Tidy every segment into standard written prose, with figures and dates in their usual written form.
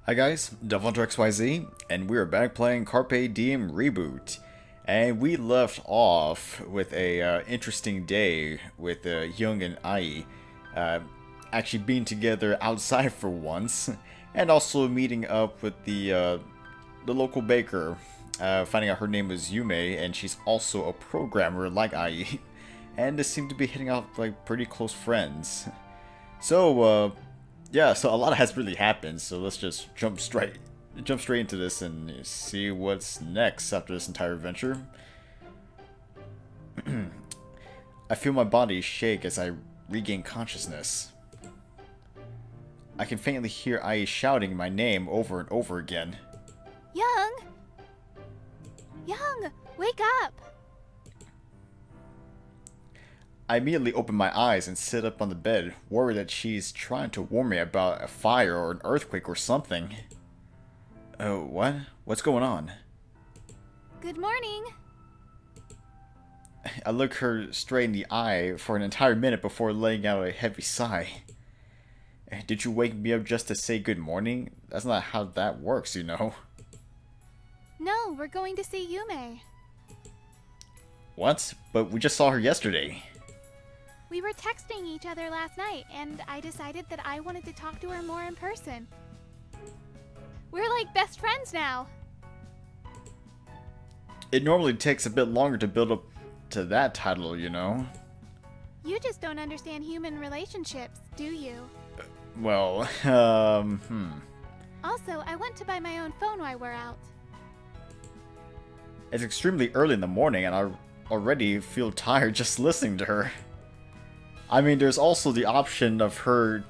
Hi guys, DevilHunterXYZ, and we're back playing Carpe Diem Reboot. And we left off with a interesting day with Jung and Ai actually being together outside for once, and also meeting up with the local baker, finding out her name was Yume, and she's also a programmer like Ai, and they seem to be hitting out like pretty close friends. So, yeah, so a lot has really happened, so let's just jump straight into this and see what's next after this entire adventure. I feel my body shake as I regain consciousness. I can faintly hear Ai shouting my name over and over again. Jung! Jung, wake up! I immediately open my eyes and sit up on the bed, worried that she's trying to warn me about a fire or an earthquake or something. Oh, what? What's going on? Good morning! I look her straight in the eye for an entire minute before letting out a heavy sigh. Did you wake me up just to say good morning? That's not how that works, you know. No, we're going to see Yume. What? But we just saw her yesterday. We were texting each other last night, and I decided that I wanted to talk to her more in person. We're like best friends now. It normally takes a bit longer to build up to that title, you know. You just don't understand human relationships, do you? Well, Also, I went to buy my own phone while we're out. It's extremely early in the morning, and I already feel tired just listening to her. I mean, there's also the option of her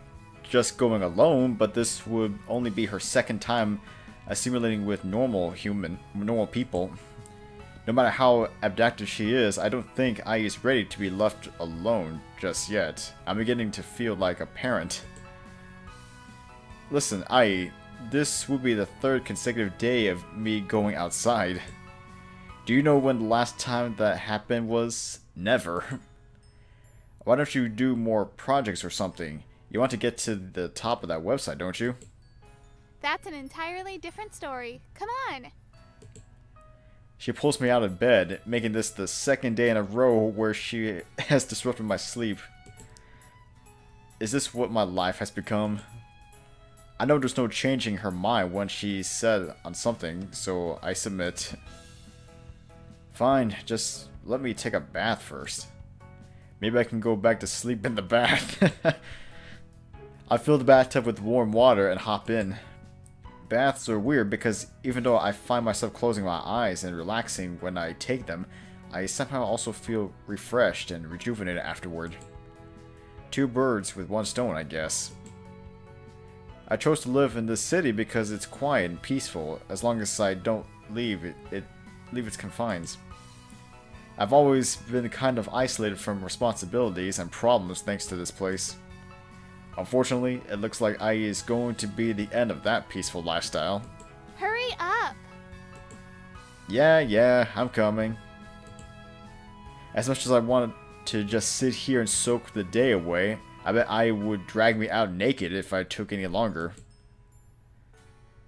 just going alone, but this would only be her second time assimilating with normal people. No matter how abductive she is, I don't think Ai is ready to be left alone just yet. I'm beginning to feel like a parent. Listen, Ai, this will be the third consecutive day of me going outside. Do you know when the last time that happened was? Never. Why don't you do more projects or something? You want to get to the top of that website, don't you? That's an entirely different story. Come on! She pulls me out of bed, making this the second day in a row where she has disrupted my sleep. Is this what my life has become? I know there's no changing her mind once she said on something, so I submit. Fine, just let me take a bath first. Maybe I can go back to sleep in the bath. I fill the bathtub with warm water and hop in. Baths are weird because even though I find myself closing my eyes and relaxing when I take them, I somehow also feel refreshed and rejuvenated afterward. Two birds with one stone, I guess. I chose to live in this city because it's quiet and peaceful as long as I don't leave its confines. I've always been kind of isolated from responsibilities and problems thanks to this place. Unfortunately, it looks like Ai is going to be the end of that peaceful lifestyle. Hurry up! Yeah, I'm coming. As much as I wanted to just sit here and soak the day away, I bet Ai would drag me out naked if I took any longer.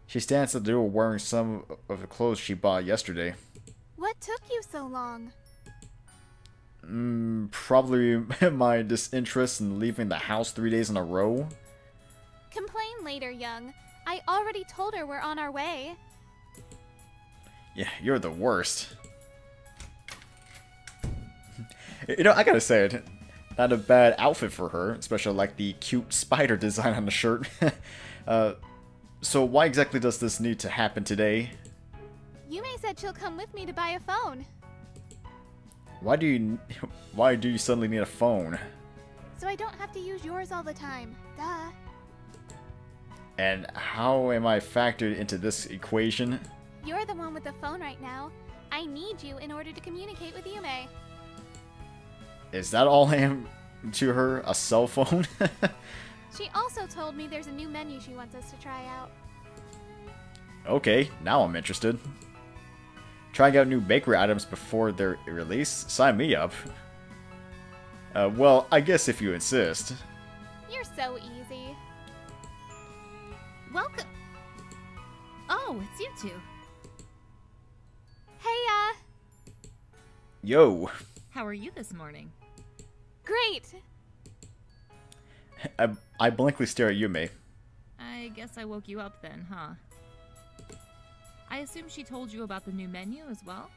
She stands at the door wearing some of the clothes she bought yesterday. What took you so long? Probably my disinterest in leaving the house 3 days in a row. Complain later, Jung. I already told her we're on our way. Yeah, you're the worst. You know, I gotta say it. Not a bad outfit for her, especially like the cute spider design on the shirt. So why exactly does this need to happen today? Yume said she'll come with me to buy a phone. Why do you suddenly need a phone? So I don't have to use yours all the time. Duh. And how am I factored into this equation? You're the one with the phone right now. I need you in order to communicate with Yume. Is that all I am to her? A cell phone? She also told me there's a new menu she wants us to try out. Okay, now I'm interested. Trying out new bakery items before their release? Sign me up. Well, I guess if you insist. You're so easy. Welcome. Oh, it's you two. Hey, Yo. How are you this morning? great. I blankly stare at Yume. I guess I woke you up then, huh? I assume she told you about the new menu as well?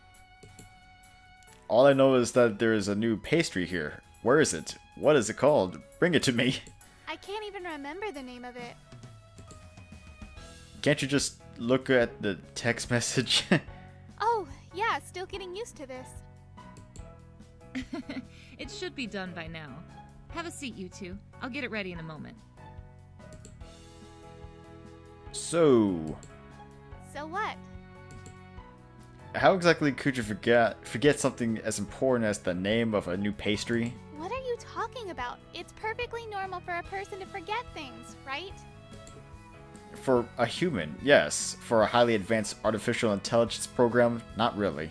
All I know is that there is a new pastry here. Where is it? What is it called? Bring it to me. I can't even remember the name of it. Can't you just look at the text message? Oh, yeah, still getting used to this. It should be done by now. Have a seat, you two. I'll get it ready in a moment. So, So what? how exactly could you forget something as important as the name of a new pastry? What are you talking about? It's perfectly normal for a person to forget things, right? For a human, yes. For a highly advanced artificial intelligence program, not really.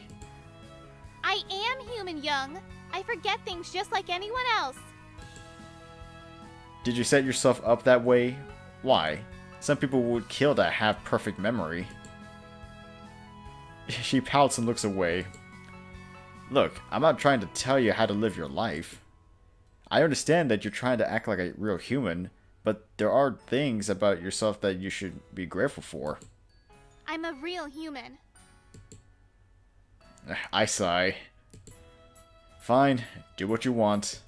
I am human, Jung. I forget things just like anyone else. Did you set yourself up that way? Why? Some people would kill to have perfect memory. She pouts and looks away. Look, I'm not trying to tell you how to live your life. I understand that you're trying to act like a real human, but there are things about yourself that you should be grateful for. I'm a real human. I sigh. Fine, do what you want.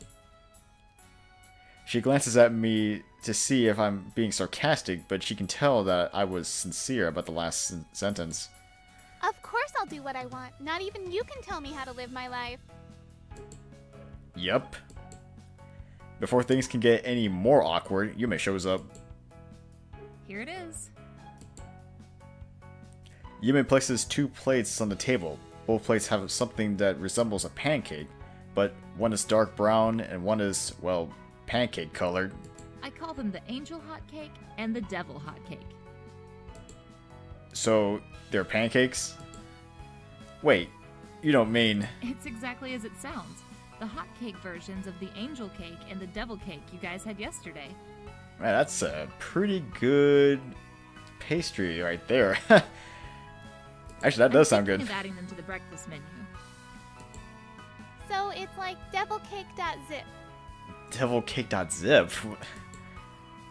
She glances at me to see if I'm being sarcastic, but she can tell that I was sincere about the last sentence. Of course I'll do what I want. Not even you can tell me how to live my life. Yup. Before things can get any more awkward, Yume shows up. Here it is. Yume places 2 plates on the table. Both plates have something that resembles a pancake, but one is dark brown and one is, well, pancake colored. I call them the angel hot cake and the devil hot cake. So, they're pancakes? Wait, you don't mean... It's exactly as it sounds. The hot cake versions of the angel cake and the devil cake you guys had yesterday. Man, that's a pretty good pastry right there. Actually, that does sound good. I'm thinking of adding them to the breakfast menu. So it's like devilcake.zip. Devilcake.zip?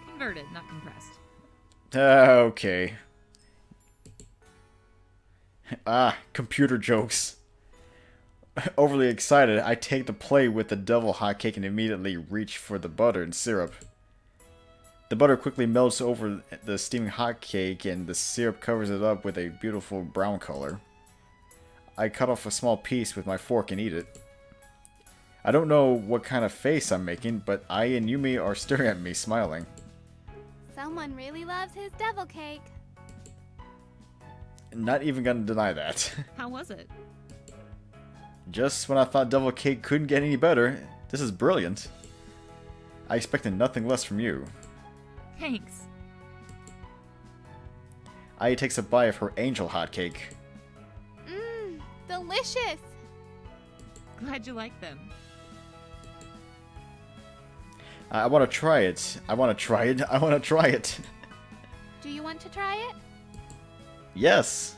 Converted, not compressed. Okay. Computer jokes. Overly excited, I take the plate with the devil hot cake and immediately reach for the butter and syrup. The butter quickly melts over the steaming hot cake and the syrup covers it up with a beautiful brown color. I cut off a small piece with my fork and eat it. I don't know what kind of face I'm making, but I and Yume are staring at me, smiling. Someone really loves his devil cake. Not even gonna deny that. How was it? Just when I thought devil cake couldn't get any better, this is brilliant. I expected nothing less from you. Thanks. Ai takes a bite of her angel hot cake. Mmm, delicious. Glad you like them. I want to try it. I want to try it. I want to try it. Do you want to try it? Yes.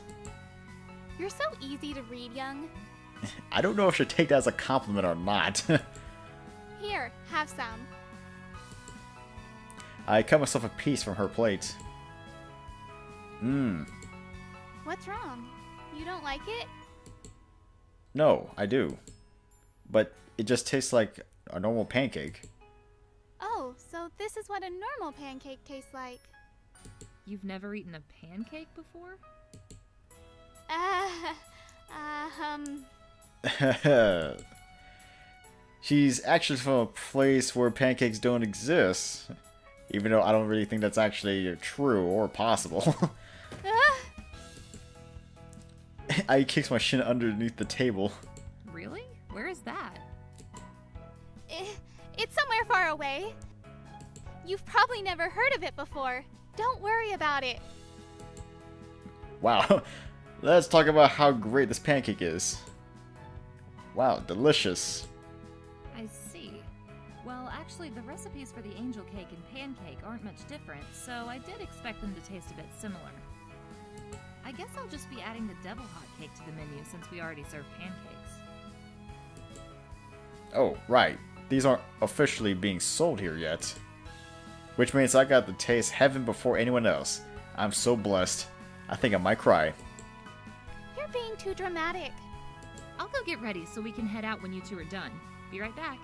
You're so easy to read, Jung. I don't know if I should take that as a compliment or not. Here, have some. I cut myself a piece from her plate. Mmm. What's wrong? You don't like it? No, I do. But it just tastes like a normal pancake. Oh, so this is what a normal pancake tastes like. You've never eaten a pancake before? She's actually from a place where pancakes don't exist. Even though I don't really think that's actually true or possible. I kicks my shin underneath the table. Really? Where is that? It's somewhere far away. You've probably never heard of it before. Don't worry about it. Wow. Let's talk about how great this pancake is. Wow, delicious. I see. Well, actually, the recipes for the angel cake and pancake aren't much different, so I did expect them to taste a bit similar. I guess I'll just be adding the devil hot cake to the menu since we already serve pancakes. Oh, right. These aren't officially being sold here yet. Which means I got to taste heaven before anyone else. I'm so blessed. I think I might cry. You're being too dramatic. I'll go get ready so we can head out when you two are done. Be right back.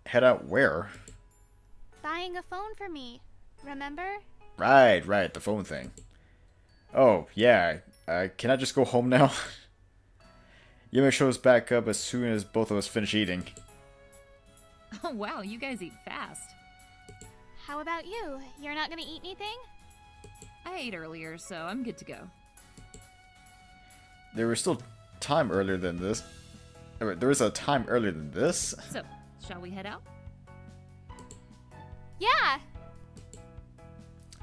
Head out where? Buying a phone for me. Remember? Right, the phone thing. Oh, yeah. Can I just go home now? Yume shows back up as soon as both of us finish eating. Oh wow, you guys eat fast. How about you? You're not gonna eat anything? I ate earlier, so I'm good to go. There was still time earlier than this. There was a time earlier than this? So, shall we head out? Yeah!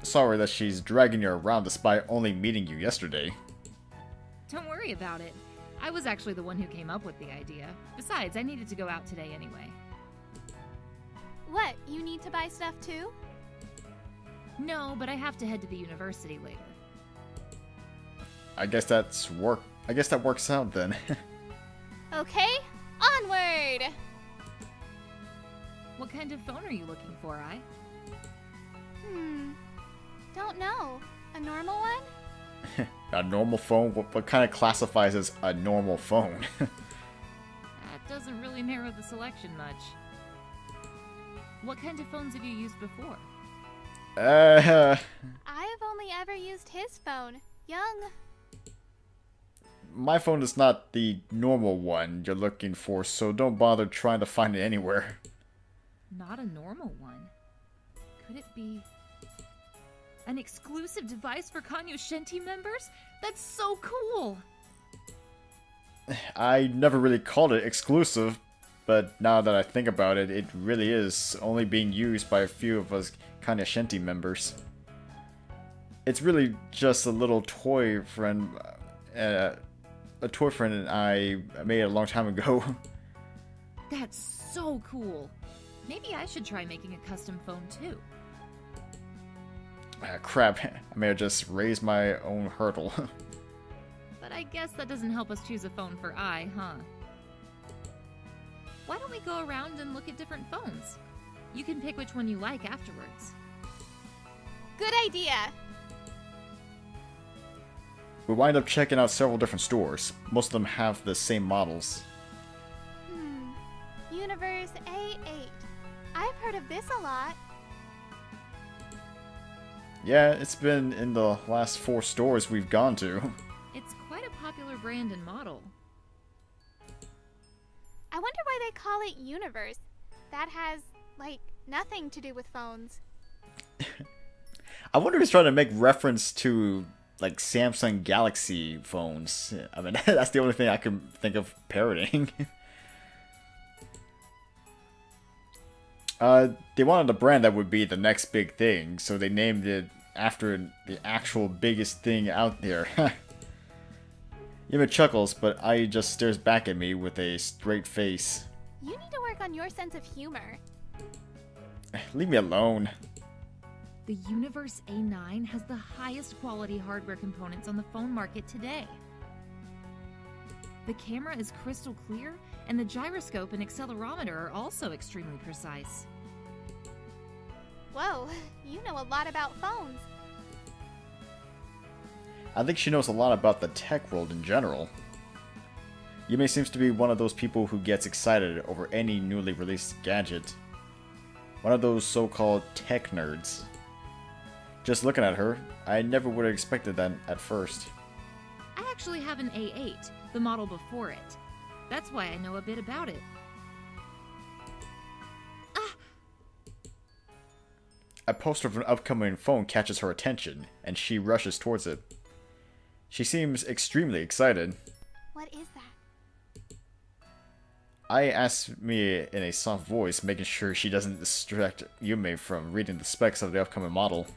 Sorry that she's dragging you around despite only meeting you yesterday. Don't worry about it. I was actually the one who came up with the idea. Besides, I needed to go out today anyway. What, you need to buy stuff too? No, but I have to head to the university later. I guess that works out then. Okay, onward! What kind of phone are you looking for, I? Don't know. A normal one? A normal phone? What kind of classifies as a normal phone? That doesn't really narrow the selection much. What kind of phones have you used before? I've only ever used his phone. Young. My phone is not the normal one you're looking for, so don't bother trying to find it anywhere. Not a normal one. Could it be an exclusive device for Kanyoshinti members? That's so cool! I never really called it exclusive, but now that I think about it, it really is only being used by a few of us Kanyoshinti members. It's really just a little toy friend, I made a long time ago. That's so cool! Maybe I should try making a custom phone too. Crap, I may have just raised my own hurdle. But I guess that doesn't help us choose a phone for I, huh? Why don't we go around and look at different phones? You can pick which one you like afterwards. Good idea. We wind up checking out several different stores. Most of them have the same models. Universe A8. I've heard of this a lot. Yeah, it's been in the last 4 stores we've gone to. It's quite a popular brand and model. I wonder why they call it Universe. That has, like, nothing to do with phones. I wonder if he's trying to make reference to, like, Samsung Galaxy phones. I mean, that's the only thing I can think of parroting. They wanted a brand that would be the next big thing, so they named it after the actual biggest thing out there. Yume chuckles, but I just stares back at me with a straight face. You need to work on your sense of humor. Leave me alone. The Universe A9 has the highest quality hardware components on the phone market today. The camera is crystal clear, and the gyroscope and accelerometer are also extremely precise. Whoa, you know a lot about phones. I think she knows a lot about the tech world in general. Yume seems to be one of those people who gets excited over any newly released gadget. One of those so-called tech nerds. Just looking at her, I never would have expected that at first. I actually have an A8, the model before it. That's why I know a bit about it. A poster of an upcoming phone catches her attention, and she rushes towards it. She seems extremely excited. What is that? I ask Mia in a soft voice, making sure she doesn't distract Yume from reading the specs of the upcoming model.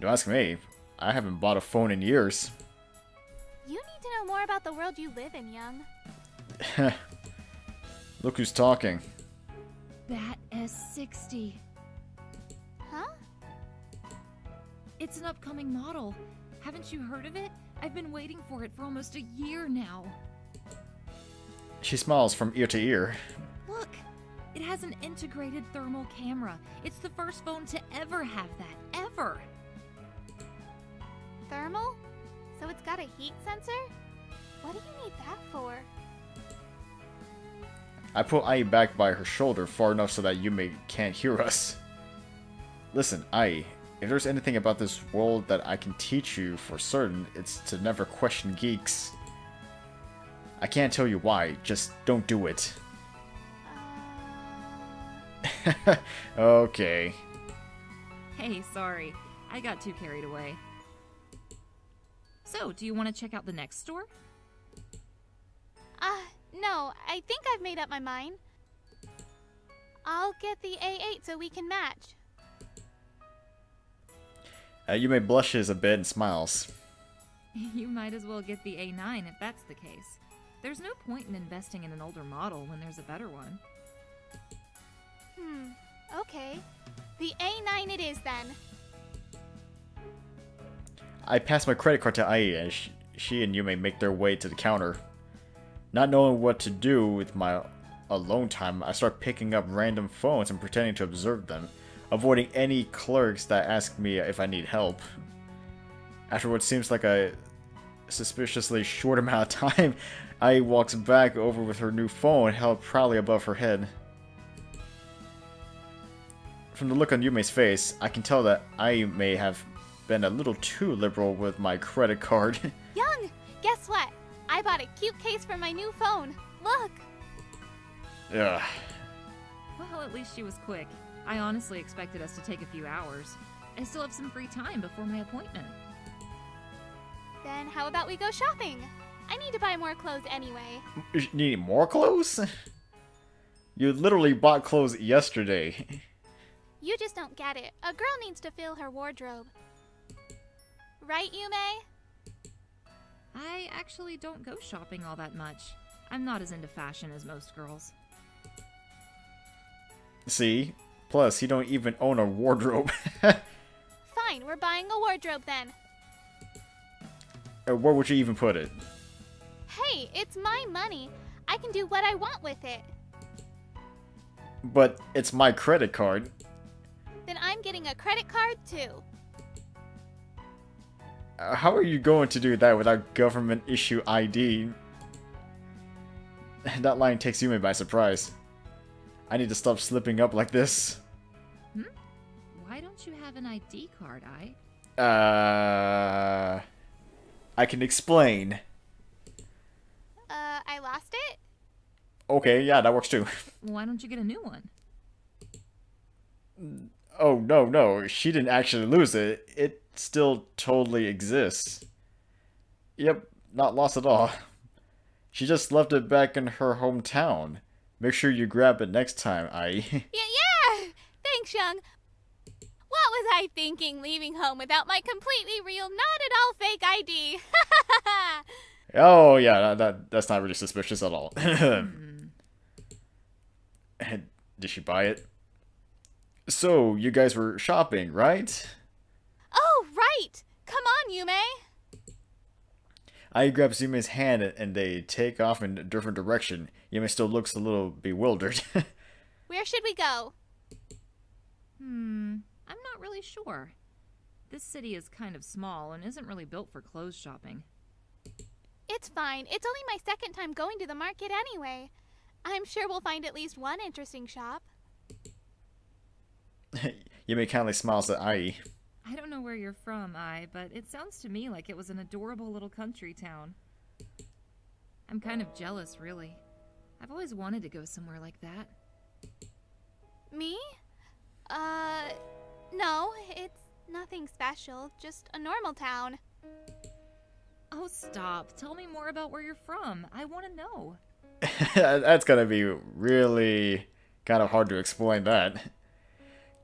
Don't ask me. I haven't bought a phone in years. You need to know more about the world you live in, Young. Look who's talking. That S60. Huh? It's an upcoming model. Haven't you heard of it? I've been waiting for it for almost a year now. She smiles from ear to ear. Look! It has an integrated thermal camera. It's the first phone to ever have that. Ever! Thermal? So it's got a heat sensor? What do you need that for? I pull Ai back by her shoulder far enough so that Yume can't hear us. Listen, Ai, if there's anything about this world that I can teach you for certain, it's to never question geeks. I can't tell you why, just don't do it. Okay. Hey, sorry. I got too carried away. So, do you want to check out the next store? No, I think I've made up my mind. I'll get the A8 so we can match. Yume blushes a bit and smiles. You might as well get the A9 if that's the case. There's no point in investing in an older model when there's a better one. Okay. The A9 it is then. I pass my credit card to Ai as she and Yume make their way to the counter. Not knowing what to do with my alone time, I start picking up random phones and pretending to observe them, avoiding any clerks that ask me if I need help. After what seems like a suspiciously short amount of time, Ai walks back over with her new phone held proudly above her head. From the look on Yume's face, I can tell that I may have been a little too liberal with my credit card. Jung, guess what? I bought a cute case for my new phone. Look! Ugh. Well, at least she was quick. I honestly expected us to take a few hours. I still have some free time before my appointment. Then how about we go shopping? I need to buy more clothes anyway. You need more clothes? You literally bought clothes yesterday. You just don't get it. A girl needs to fill her wardrobe. Right, Yume? I actually don't go shopping all that much. I'm not as into fashion as most girls. See? Plus, you don't even own a wardrobe. Fine, we're buying a wardrobe then. Where would you even put it? Hey, it's my money. I can do what I want with it. But it's my credit card. Then I'm getting a credit card too. How are you going to do that without government issue ID? That line takes Yume by surprise. I need to stop slipping up like this. Why don't you have an ID card, Ai? I can explain. I lost it? Okay, yeah, that works too. Why don't you get a new one? Oh, no, she didn't actually lose it. It still totally exists. Yep, not lost at all. She just left it back in her hometown. Make sure you grab it next time, Ai. Yeah! Thanks, Jung. What was I thinking leaving home without my completely real, not at all fake ID? Oh, yeah, that's not really suspicious at all. Did she buy it? So, you guys were shopping, right? Oh, right! Come on, Yume! Ai grabs Yume's hand and they take off in a different direction. Yume still looks a little bewildered. Where should we go? I'm not really sure. This city is kind of small and isn't really built for clothes shopping. It's fine. It's only my second time going to the market anyway. I'm sure we'll find at least one interesting shop. Yume kindly smiles at Ai. I don't know where you're from, Ai, but it sounds to me like it was an adorable little country town. I'm kind of jealous, really. I've always wanted to go somewhere like that. Me? No, it's nothing special. Just a normal town. Oh, stop. Tell me more about where you're from. I want to know. That's gonna be really kind of hard to explain that.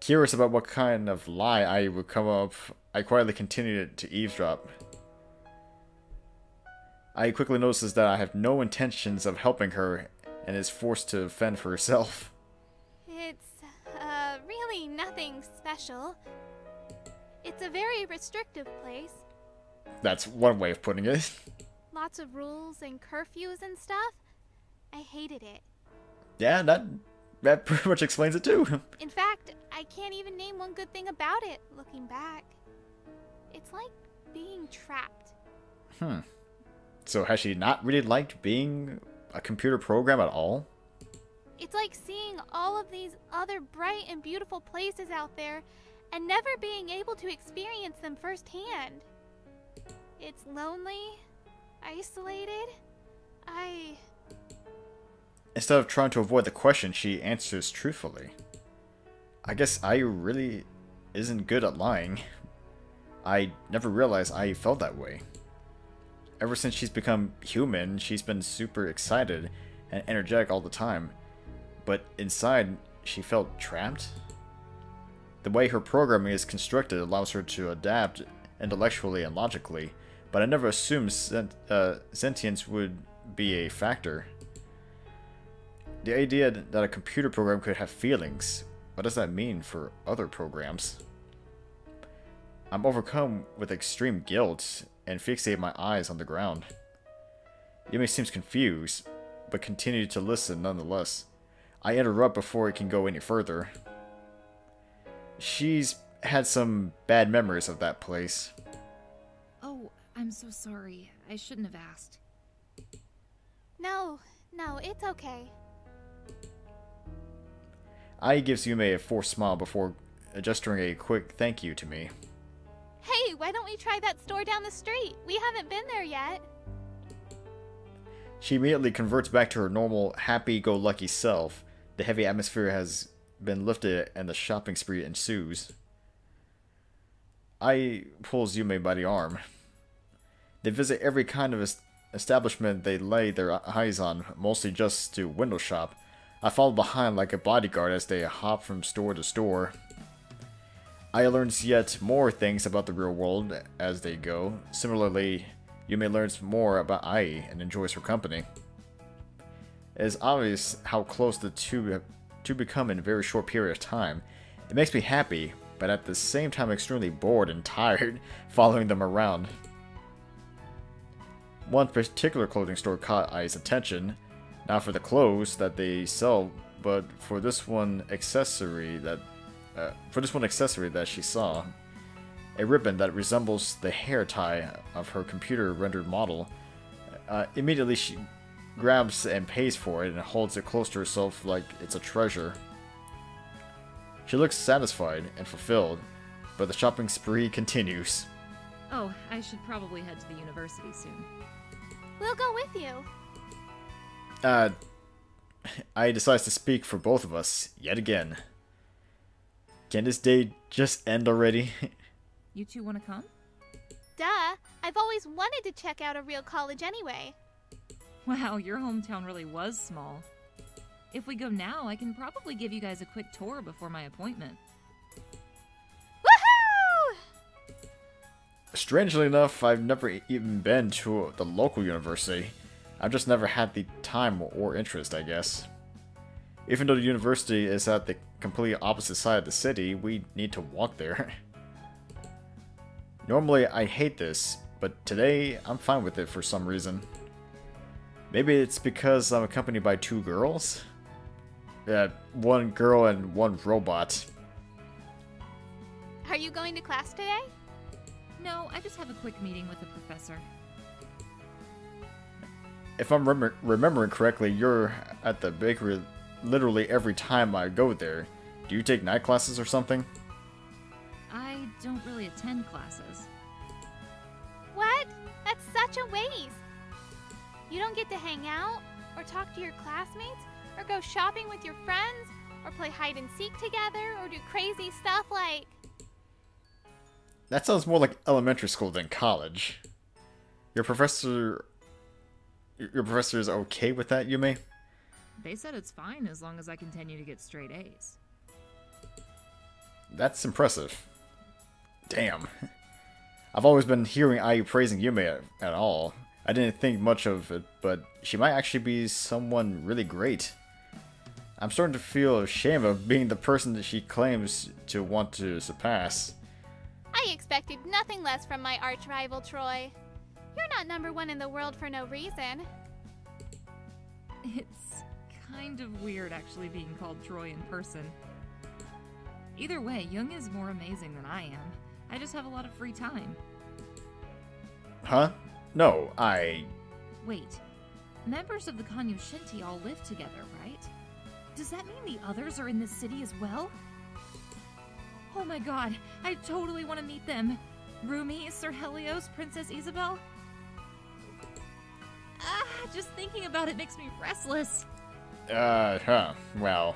Curious about what kind of lie I would come up, I quietly continued to eavesdrop. I quickly notices that I have no intentions of helping her and is forced to fend for herself. It's, really nothing special. It's a very restrictive place. That's one way of putting it. Lots of rules and curfews and stuff. I hated it. Yeah, that pretty much explains it too. In fact, I can't even name one good thing about it, looking back. It's like being trapped. So has she not really liked being a computer program at all? It's like seeing all of these other bright and beautiful places out there and never being able to experience them firsthand. It's lonely, isolated. Instead of trying to avoid the question, she answers truthfully. I guess I really isn't good at lying. I never realized I felt that way. Ever since she's become human, she's been super excited and energetic all the time. But inside, she felt trapped. The way her programming is constructed allows her to adapt intellectually and logically, but I never assumed sentience would be a factor. The idea that a computer program could have feelings, what does that mean for other programs? I'm overcome with extreme guilt and fixate my eyes on the ground. Yume seems confused, but continued to listen nonetheless. I interrupt before it can go any further. She's had some bad memories of that place. Oh, I'm so sorry. I shouldn't have asked. No, it's okay. Ai gives Yume a forced smile before gesturing a quick thank you to me. Hey, why don't we try that store down the street? We haven't been there yet. She immediately converts back to her normal, happy-go-lucky self. The heavy atmosphere has been lifted and the shopping spree ensues. Ai pulls Yume by the arm. They visit every kind of establishment they lay their eyes on, mostly just to window shop. I follow behind like a bodyguard as they hop from store to store. Ai learns yet more things about the real world as they go. Similarly, Yume learns more about Ai and enjoys her company. It is obvious how close the two become in a very short period of time. It makes me happy, but at the same time extremely bored and tired following them around. One particular clothing store caught Ai's attention, not for the clothes that they sell, but for this one accessory that she saw. A ribbon that resembles the hair tie of her computer-rendered model. Immediately she grabs and pays for it and holds it close to herself like it's a treasure. She looks satisfied and fulfilled, but the shopping spree continues. Oh, I should probably head to the university soon. We'll go with you. Ai decides to speak for both of us, yet again. Can this day just end already? You two want to come? Duh, I've always wanted to check out a real college anyway. Wow, your hometown really was small. If we go now, I can probably give you guys a quick tour before my appointment. Woohoo! Strangely enough, I've never even been to the local university. I've just never had the time or interest, I guess. Even though the university is at the completely opposite side of the city, we need to walk there. Normally, I hate this, but today, I'm fine with it for some reason. Maybe it's because I'm accompanied by two girls? Yeah, one girl and one robot. Are you going to class today? No, I just have a quick meeting with the professor. If I'm remembering correctly, you're at the bakery literally every time I go there. Do you take night classes or something? I don't really attend classes. What? That's such a waste. You don't get to hang out, or talk to your classmates, or go shopping with your friends, or play hide and seek together, or do crazy stuff like... That sounds more like elementary school than college. Your professor is okay with that, Yume? They said it's fine as long as I continue to get straight A's. That's impressive. Damn. I've always been hearing Ai praising Yume at all. I didn't think much of it, but she might actually be someone really great. I'm starting to feel ashamed of being the person that she claims to want to surpass. I expected nothing less from my arch-rival Troy. You're not #1 in the world for no reason. It's kind of weird actually being called Troy in person. Either way, Jung is more amazing than I am. I just have a lot of free time. Huh? No, Wait, members of the Kanyo Shinty all live together, right? Does that mean the others are in this city as well? Oh my god, I totally want to meet them. Rumi, Sir Helios, Princess Isabel. Just thinking about it makes me restless. Well,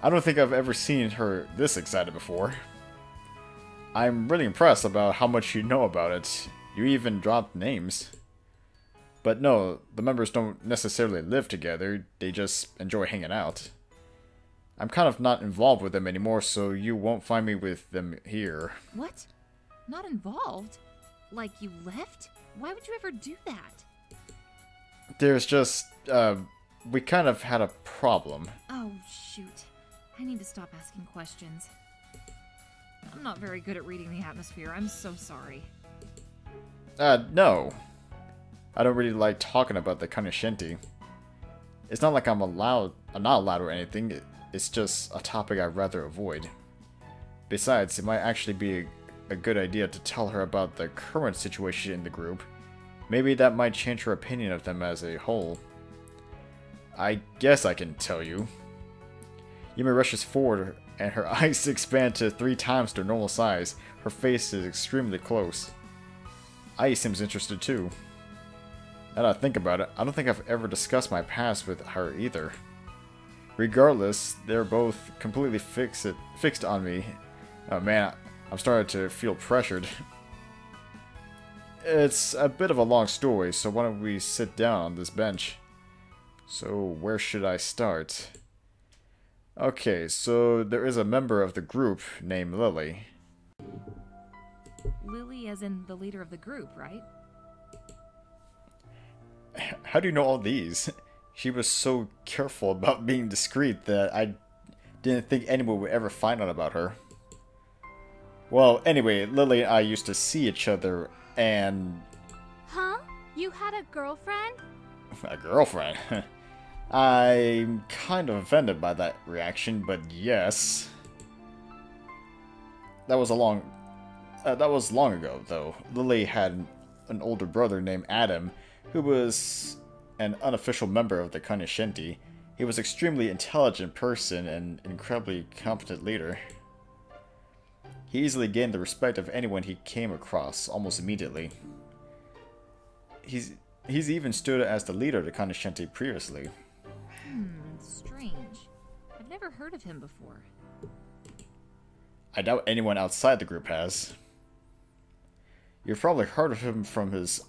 I don't think I've ever seen her this excited before. I'm really impressed about how much you know about it. You even dropped names. But no, the members don't necessarily live together, they just enjoy hanging out. I'm kind of not involved with them anymore, so you won't find me with them here. What? Not involved? Like you left? Why would you ever do that? There's just, we kind of had a problem. Oh, shoot. I need to stop asking questions. I'm not very good at reading the atmosphere. I'm so sorry. No. I don't really like talking about the Kanyo Shinty. It's not like I'm not allowed or anything. It's just a topic I'd rather avoid. Besides, it might actually be a good idea to tell her about the current situation in the group. Maybe that might change her opinion of them as a whole. I guess I can tell you. Yume rushes forward, and her eyes expand to 3 times their normal size. Her face is extremely close. Ai seems interested too. Now that I think about it, I don't think I've ever discussed my past with her either. Regardless, they're both completely fixed on me. Oh man, I'm starting to feel pressured. It's a bit of a long story, so why don't we sit down on this bench? So where should I start? Okay, so there is a member of the group named Lily. Lily as in the leader of the group, right? How do you know all these? She was so careful about being discreet that I didn't think anyone would ever find out about her. Well, anyway, Lily and I used to see each other, and... Huh? You had a girlfriend? A girlfriend? I'm kind of offended by that reaction, but yes. That was long ago, though. Lily had an older brother named Adam, who was an unofficial member of the Kanyo Shinty. He was an extremely intelligent person and an incredibly competent leader. He easily gained the respect of anyone he came across almost immediately. He's even stood as the leader of the Kanyo Shinty previously. Strange. I've never heard of him before. I doubt anyone outside the group has. You've probably heard of him from his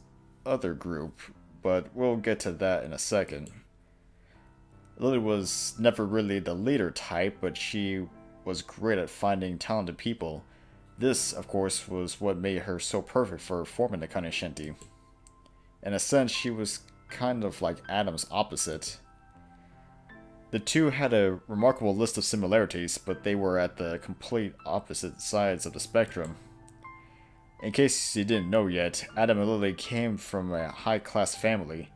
other group, but we'll get to that in a second. Lily was never really the leader type, but she was great at finding talented people. This, of course, was what made her so perfect for forming the Kanyo Shinty. In a sense, she was kind of like Adam's opposite. The two had a remarkable list of similarities, but they were at the complete opposite sides of the spectrum. In case you didn't know yet, Adam and Lily came from a high-class family.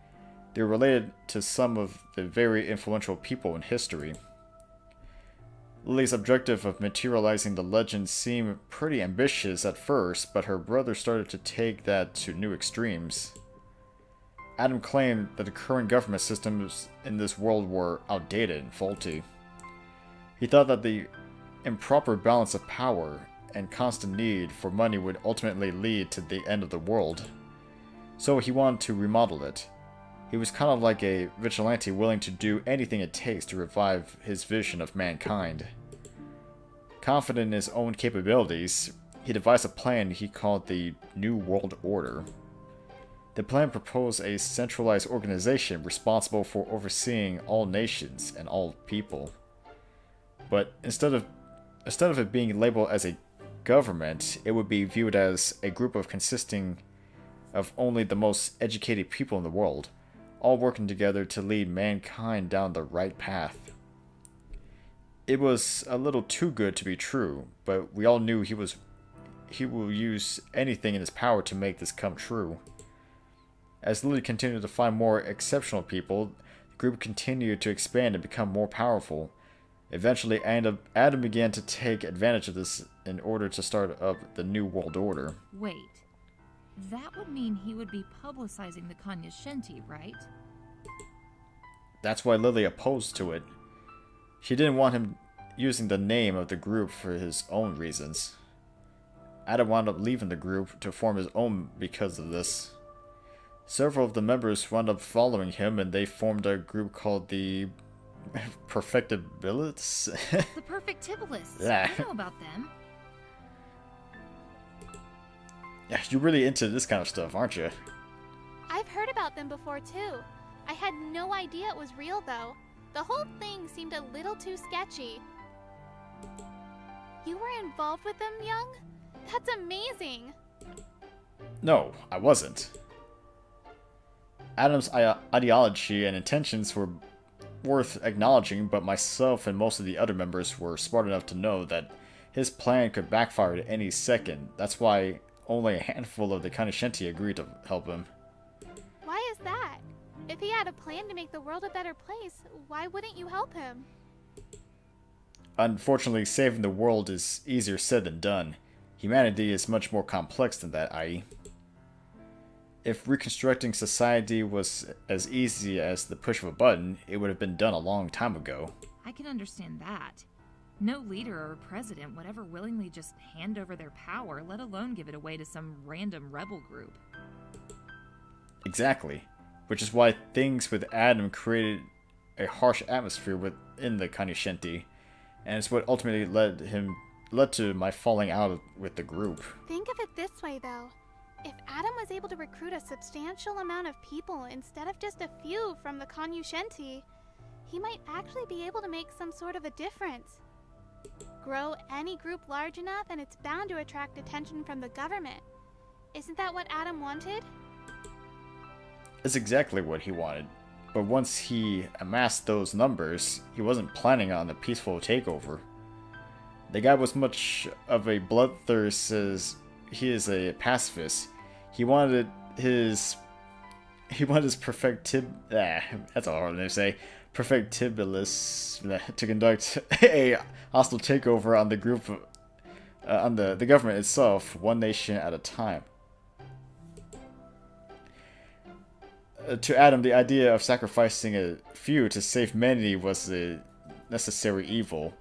They were related to some of the very influential people in history. Lily's objective of materializing the legend seemed pretty ambitious at first, but her brother started to take that to new extremes. Adam claimed that the current government systems in this world were outdated and faulty. He thought that the improper balance of power and constant need for money would ultimately lead to the end of the world. So he wanted to remodel it. He was kind of like a vigilante willing to do anything it takes to revive his vision of mankind. Confident in his own capabilities, he devised a plan he called the New World Order. The plan proposed a centralized organization responsible for overseeing all nations and all people. But instead of it being labeled as a government, it would be viewed as a group consisting of only the most educated people in the world, all working together to lead mankind down the right path. It was a little too good to be true, but we all knew he was he will use anything in his power to make this come true. As Lily continued to find more exceptional people, the group continued to expand and become more powerful. Eventually, Adam began to take advantage of this in order to start up the New World Order. Wait, that would mean he would be publicizing the Kanyashinti, right? That's why Lily opposed to it. She didn't want him using the name of the group for his own reasons. Adam wound up leaving the group to form his own because of this. Several of the members wound up following him, and they formed a group called the Perfectibilists? The Perfectibilists. Yeah. I know about them. Yeah, you're really into this kind of stuff, aren't you? I've heard about them before too. I had no idea it was real though. The whole thing seemed a little too sketchy. You were involved with them, Jung? That's amazing! No, I wasn't. Adam's ideology and intentions were worth acknowledging, but myself and most of the other members were smart enough to know that his plan could backfire at any second. That's why only a handful of the Kanyashinti agreed to help him. Why is that? If he had a plan to make the world a better place, why wouldn't you help him? Unfortunately, saving the world is easier said than done. Humanity is much more complex than that, i.e. If reconstructing society was as easy as the push of a button, it would have been done a long time ago. I can understand that. No leader or president would ever willingly just hand over their power, let alone give it away to some random rebel group. Exactly. Which is why things with Adam created a harsh atmosphere within the Kanyashinti, and it's what ultimately led to my falling out with the group. Think of it this way though. If Adam was able to recruit a substantial amount of people instead of just a few from the Kanyashinti, he might actually be able to make some sort of a difference. Grow any group large enough and it's bound to attract attention from the government. Isn't that what Adam wanted? It's exactly what he wanted. But once he amassed those numbers, he wasn't planning on a peaceful takeover. The guy was much of a bloodthirst as he is a pacifist. He wanted his that's a hard name to say, perfectibilists to conduct a hostile takeover on the group, on the government itself, one nation at a time. To Adam, the idea of sacrificing a few to save humanity was a necessary evil,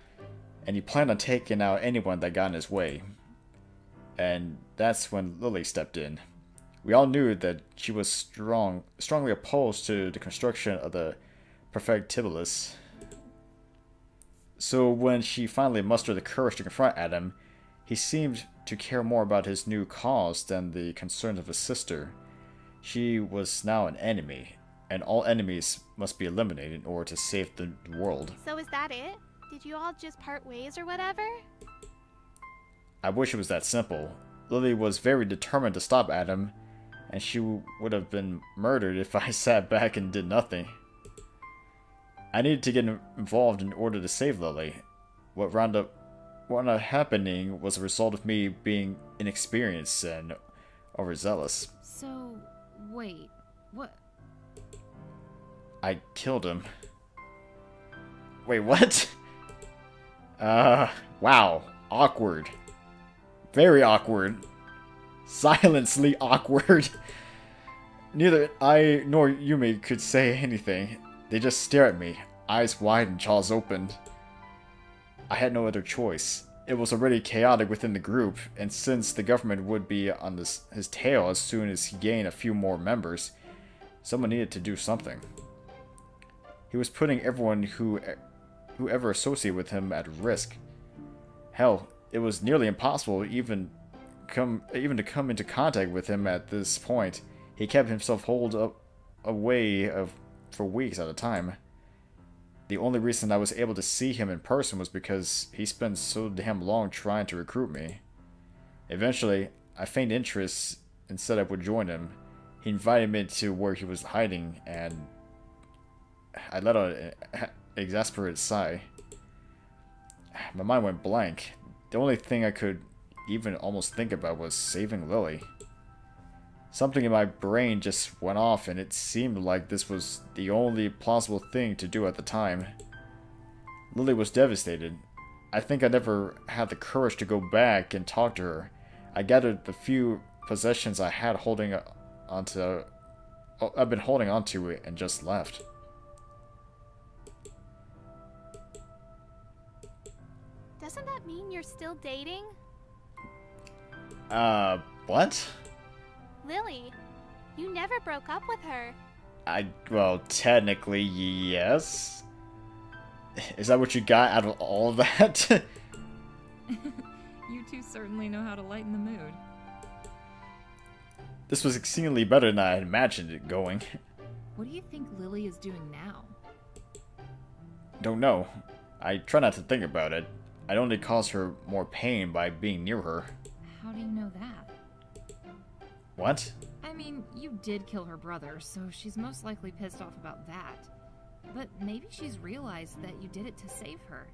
and he planned on taking out anyone that got in his way. And that's when Lily stepped in. We all knew that she was strongly opposed to the construction of the Perfectibilists. So when she finally mustered the courage to confront Adam, he seemed to care more about his new cause than the concerns of his sister. She was now an enemy, and all enemies must be eliminated in order to save the world. So is that it? Did you all just part ways or whatever? I wish it was that simple. Lily was very determined to stop Adam, and she would have been murdered if I sat back and did nothing. I needed to get involved in order to save Lily. What wound up happening was a result of me being inexperienced and overzealous. So, wait, what? I killed him. Wait, what? Wow. Awkward. Very awkward. Silently awkward. Neither I nor Yume could say anything. They just stare at me, eyes wide and jaws opened. I had no other choice. It was already chaotic within the group, and since the government would be on his tail as soon as he gained a few more members, someone needed to do something. He was putting everyone who ever associated with him at risk. Hell, it was nearly impossible even to come into contact with him at this point. He kept himself holed up away for weeks at a time. The only reason I was able to see him in person was because he spent so damn long trying to recruit me. Eventually, I feigned interest and said I would join him. He invited me to where he was hiding, and I let out an exasperated sigh. My mind went blank. The only thing I could even almost think about was saving Lily. Something in my brain just went off, and it seemed like this was the only plausible thing to do at the time. Lily was devastated. I think I never had the courage to go back and talk to her. I gathered the few possessions I had I've been holding onto it, and just left. Doesn't that mean you're still dating? What? Lily, you never broke up with her. Well, technically, yes. Is that what you got out of all of that? You two certainly know how to lighten the mood. This was exceedingly better than I had imagined it going. What do you think Lily is doing now? Don't know. I try not to think about it. I'd only cause her more pain by being near her. How do you know that? What? I mean, you did kill her brother, so she's most likely pissed off about that. But maybe she's realized that you did it to save her.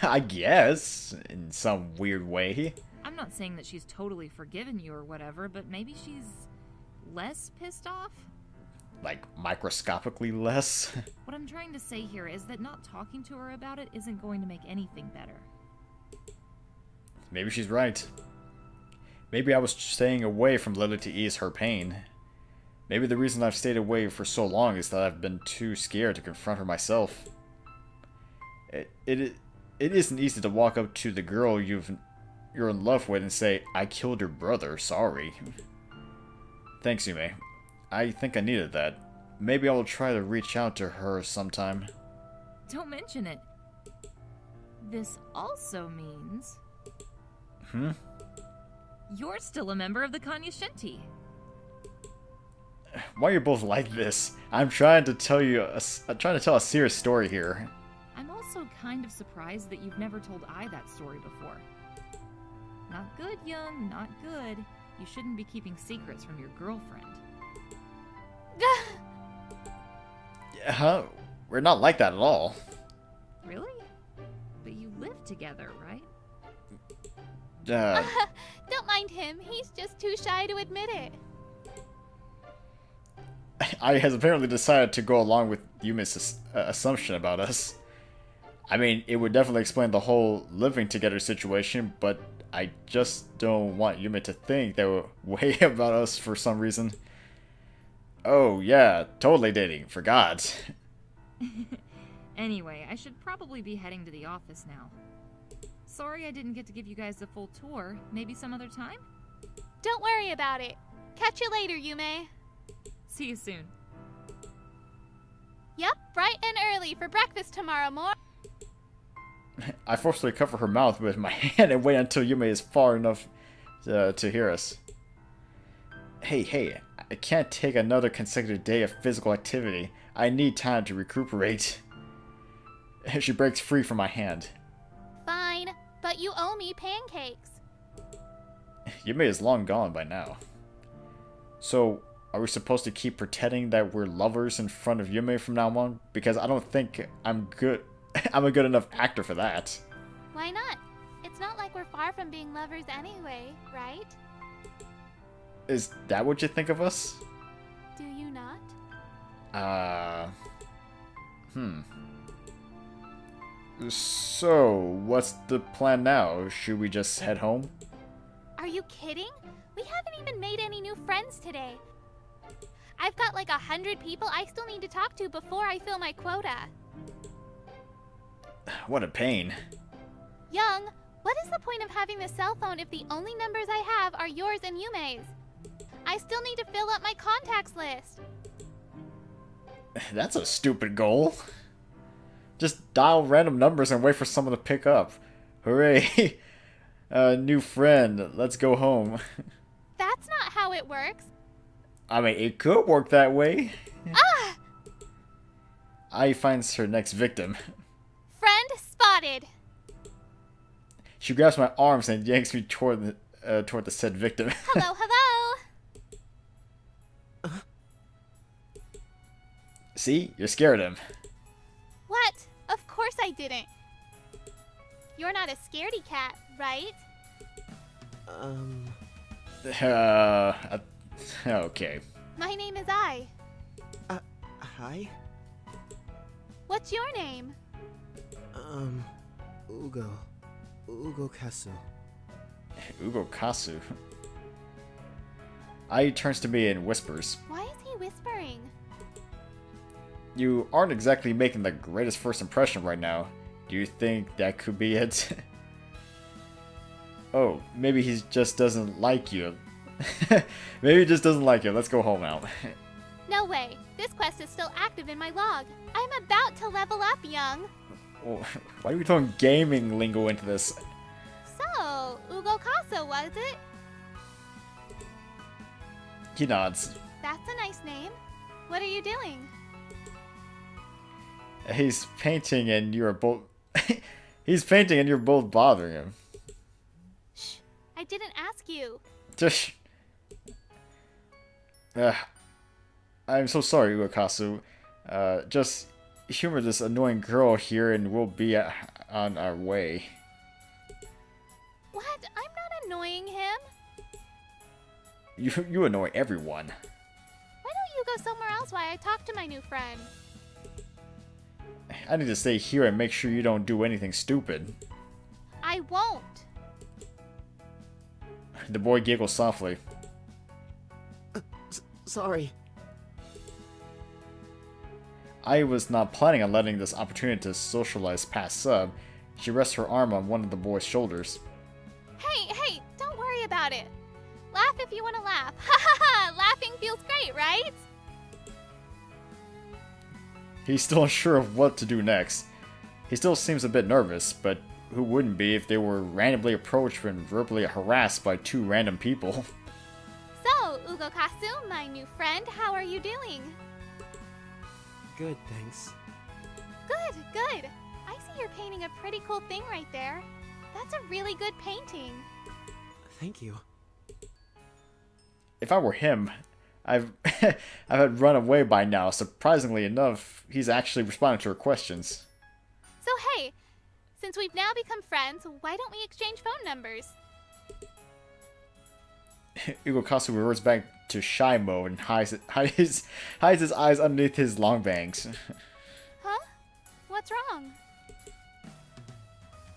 I guess, in some weird way. I'm not saying that she's totally forgiven you or whatever, but maybe she's less pissed off? Like, microscopically less? What I'm trying to say here is that not talking to her about it isn't going to make anything better. Maybe she's right. Maybe I was staying away from Lily to ease her pain. Maybe the reason I've stayed away for so long is that I've been too scared to confront her myself. It isn't easy to walk up to the girl you're in love with and say, "I killed your brother, sorry." Thanks, Yume. I think I needed that. Maybe I will try to reach out to her sometime. Don't mention it. This also means... You're still a member of the Kanyashinti. Why are you both like this? I'm trying to tell a serious story here. I'm also kind of surprised that you've never told I that story before. Not good, Jung, not good. You shouldn't be keeping secrets from your girlfriend. Huh? We're not like that at all. Really? But you live together, right? Don't mind him. He's just too shy to admit it. I has apparently decided to go along with Yume's assumption about us. I mean, it would definitely explain the whole living together situation, but I just don't want Yume to think that way about us for some reason. Oh, yeah, totally dating. Forgot. Anyway, I should probably be heading to the office now. Sorry I didn't get to give you guys the full tour. Maybe some other time? Don't worry about it. Catch you later, Yume. See you soon. Yep, bright and early for breakfast tomorrow morning. I forcefully cover her mouth with my hand and wait until Yume is far enough to hear us. Hey, I can't take another consecutive day of physical activity. I need time to recuperate. She breaks free from my hand. Fine, but you owe me pancakes. Yume is long gone by now. So, are we supposed to keep pretending that we're lovers in front of Yume from now on? Because I don't think I'm a good enough actor for that. Why not? It's not like we're far from being lovers anyway, right? Is that what you think of us? Do you not? So, what's the plan now? Should we just head home? Are you kidding? We haven't even made any new friends today. I've got like 100 people I still need to talk to before I fill my quota. What a pain. Jung, what is the point of having the cell phone if the only numbers I have are yours and Yume's? I still need to fill up my contacts list. That's a stupid goal. Just dial random numbers and wait for someone to pick up. Hooray! New friend, let's go home. That's not how it works. I mean, it could work that way. Ah! Ai finds her next victim. Friend spotted. She grabs my arms and yanks me toward the said victim. Hello, hello. See? You scared him. What? Of course I didn't. You're not a scaredy cat, right? Okay. My name is Ai. Hi? What's your name? Ugo. Ugo Kasu. Ugo Kasu. Ai turns to me and whispers. Why is he whispering? You aren't exactly making the greatest first impression right now. Do you think that could be it? Oh, maybe he just doesn't like you. Maybe he just doesn't like you. Let's go home now. No way. This quest is still active in my log. I'm about to level up, Jung. Oh, why are we throwing gaming lingo into this? So, Ugo Kaso, was it? He nods. That's a nice name. What are you doing? He's painting and you're both... He's painting and you're both bothering him. Shh. I didn't ask you. Just... I'm so sorry, Uakasu. Just humor this annoying girl here and we'll be on our way. What? I'm not annoying him. You annoy everyone. Why don't you go somewhere else while I talk to my new friend? I need to stay here and make sure you don't do anything stupid. I won't. The boy giggles softly. Sorry. I was not planning on letting this opportunity to socialize pass sub. She rests her arm on one of the boy's shoulders. Hey, don't worry about it. Laugh if you want to laugh. Ha ha ha! Laughing feels great, right? He's still unsure of what to do next. He still seems a bit nervous, but who wouldn't be if they were randomly approached and verbally harassed by two random people? So, Ugo Kasu, my new friend, how are you doing? Good, thanks. Good. I see you're painting a pretty cool thing right there. That's a really good painting. Thank you. If I were him, I've had run away by now. Surprisingly enough, he's actually responding to her questions. So hey, since we've now become friends, why don't we exchange phone numbers? Ugo Kasu reverts back to shy mode and hides his eyes underneath his long bangs. Huh? What's wrong?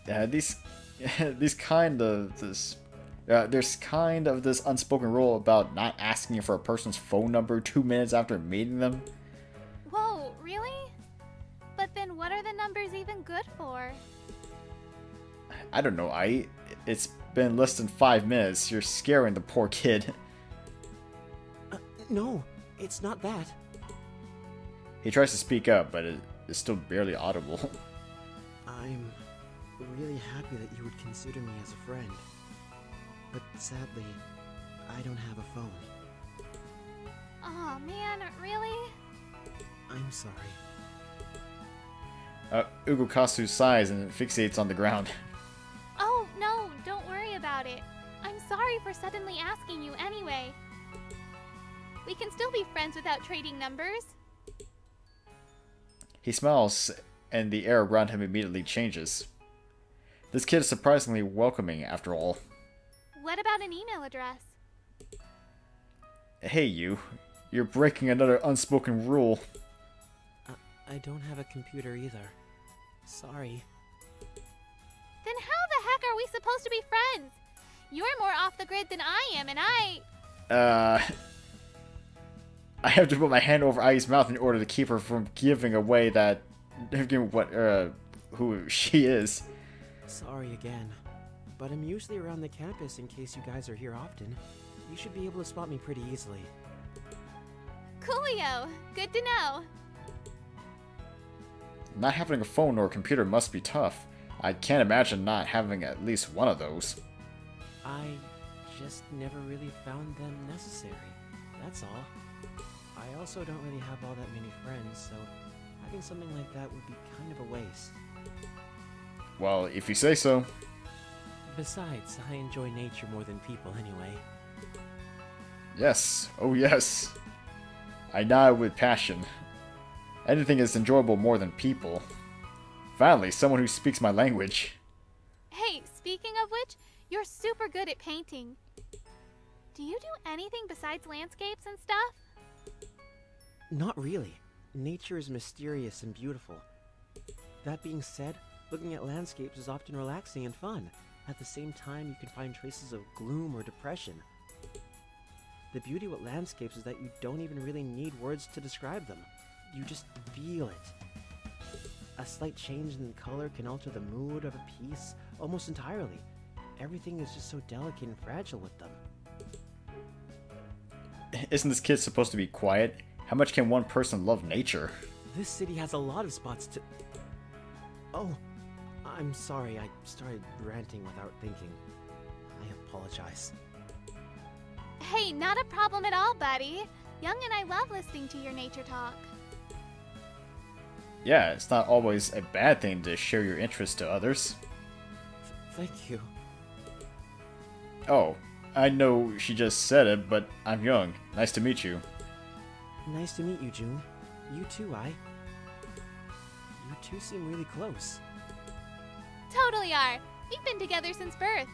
There's kind of this unspoken rule about not asking for a person's phone number 2 minutes after meeting them. Whoa, really? But then what are the numbers even good for? I don't know, it's been less than 5 minutes. You're scaring the poor kid. No, it's not that. He tries to speak up, but it is still barely audible. I'm really happy that you would consider me as a friend. But sadly, I don't have a phone. Aw, man, really? I'm sorry. Ugo Kasu sighs and fixates on the ground. Oh, no, don't worry about it. I'm sorry for suddenly asking you anyway. We can still be friends without trading numbers. He smiles, and the air around him immediately changes. This kid is surprisingly welcoming, after all. What about an email address? Hey, you're breaking another unspoken rule. I don't have a computer either. Sorry. Then how the heck are we supposed to be friends? You're more off the grid than I am, and I have to put my hand over Ai's mouth in order to keep her from giving away who she is. Sorry again. But I'm usually around the campus in case you guys are here often. You should be able to spot me pretty easily. Coolio. Good to know. Not having a phone or a computer must be tough. I can't imagine not having at least one of those. I just never really found them necessary. That's all. I also don't really have all that many friends, so having something like that would be kind of a waste. Well, if you say so. Besides, I enjoy nature more than people anyway. Yes. Oh yes. I nod with passion. Anything is enjoyable more than people. Finally, someone who speaks my language. Hey, speaking of which, You're super good at painting. Do you do anything besides landscapes and stuff? Not really. Nature is mysterious and beautiful. That being said, looking at landscapes is often relaxing and fun. At the same time, you can find traces of gloom or depression. The beauty with landscapes is that you don't even really need words to describe them. You just feel it. A slight change in color can alter the mood of a piece almost entirely. Everything is just so delicate and fragile with them. Isn't this kid supposed to be quiet? How much can one person love nature? This city has a lot of spots to... Oh, I'm sorry, I started ranting without thinking. I apologize. Hey, not a problem at all, buddy. Jung and I love listening to your nature talk. Yeah, it's not always a bad thing to share your interests to others. Thank you. Oh, I know she just said it, but I'm Jung. Nice to meet you. Nice to meet you, Jung. You too, Ai. You two seem really close. Totally are. We've been together since birth.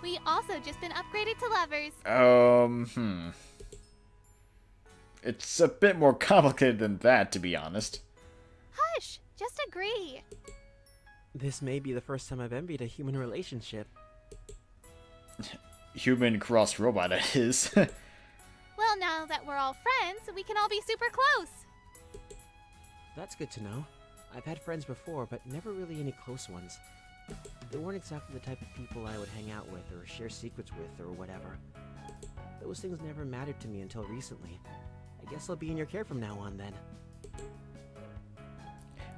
We also just been upgraded to lovers. It's a bit more complicated than that, to be honest. Hush! Just agree. This may be the first time I've envied a human relationship. Human cross robot, that is. Well, now that we're all friends, we can all be super close. That's good to know. I've had friends before, but never really any close ones. They weren't exactly the type of people I would hang out with or share secrets with or whatever. Those things never mattered to me until recently. I guess I'll be in your care from now on then.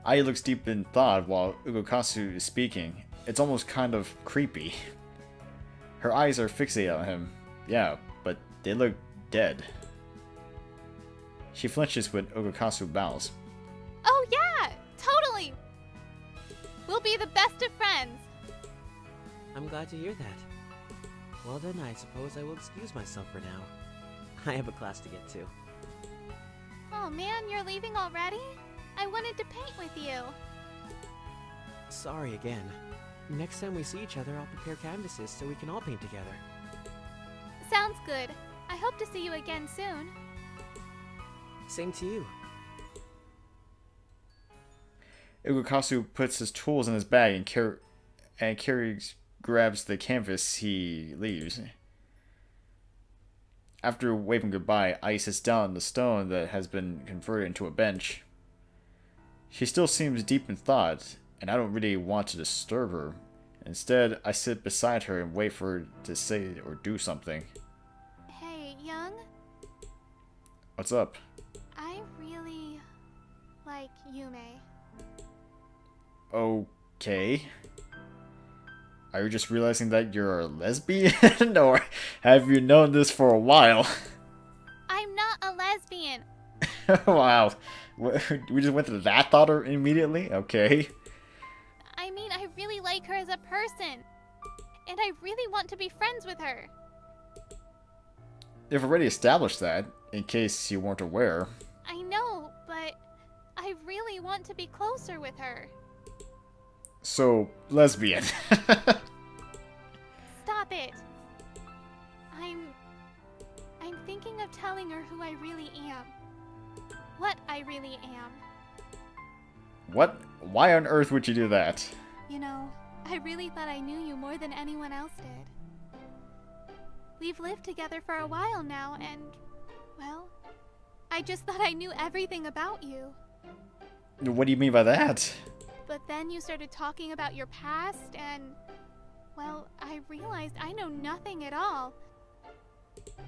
Ai looks deep in thought while Ugokasu is speaking. It's almost kind of creepy. Her eyes are fixated on him. Yeah, but they look dead. She flinches when Ugokasu bows. Oh yeah! Totally! We'll be the best of friends! I'm glad to hear that. Well then, I suppose I will excuse myself for now. I have a class to get to. Oh man, you're leaving already? I wanted to paint with you. Sorry again. Next time we see each other, I'll prepare canvases so we can all paint together. Sounds good. I hope to see you again soon. Same to you. Ugokasu puts his tools in his bag and grabs the canvas he leaves. After waving goodbye, Ai sits down on the stone that has been converted into a bench. She still seems deep in thought, and I don't really want to disturb her. Instead, I sit beside her and wait for her to say or do something. Hey, Jung? What's up? I really like Yume. Okay. Are you just realizing that you're a lesbian? Or have you known this for a while? I'm not a lesbian. Wow. We just went to that thought immediately? Okay. I mean, I really like her as a person. And I really want to be friends with her. They've already established that, in case you weren't aware. I know, but I really want to be closer with her. So, lesbian. Stop it. I'm thinking of telling her who I really am. What I really am. What? Why on earth would you do that? You know, I really thought I knew you more than anyone else did. We've lived together for a while now, and, well, I just thought I knew everything about you. What do you mean by that? But then you started talking about your past, and, well, I realized I know nothing at all.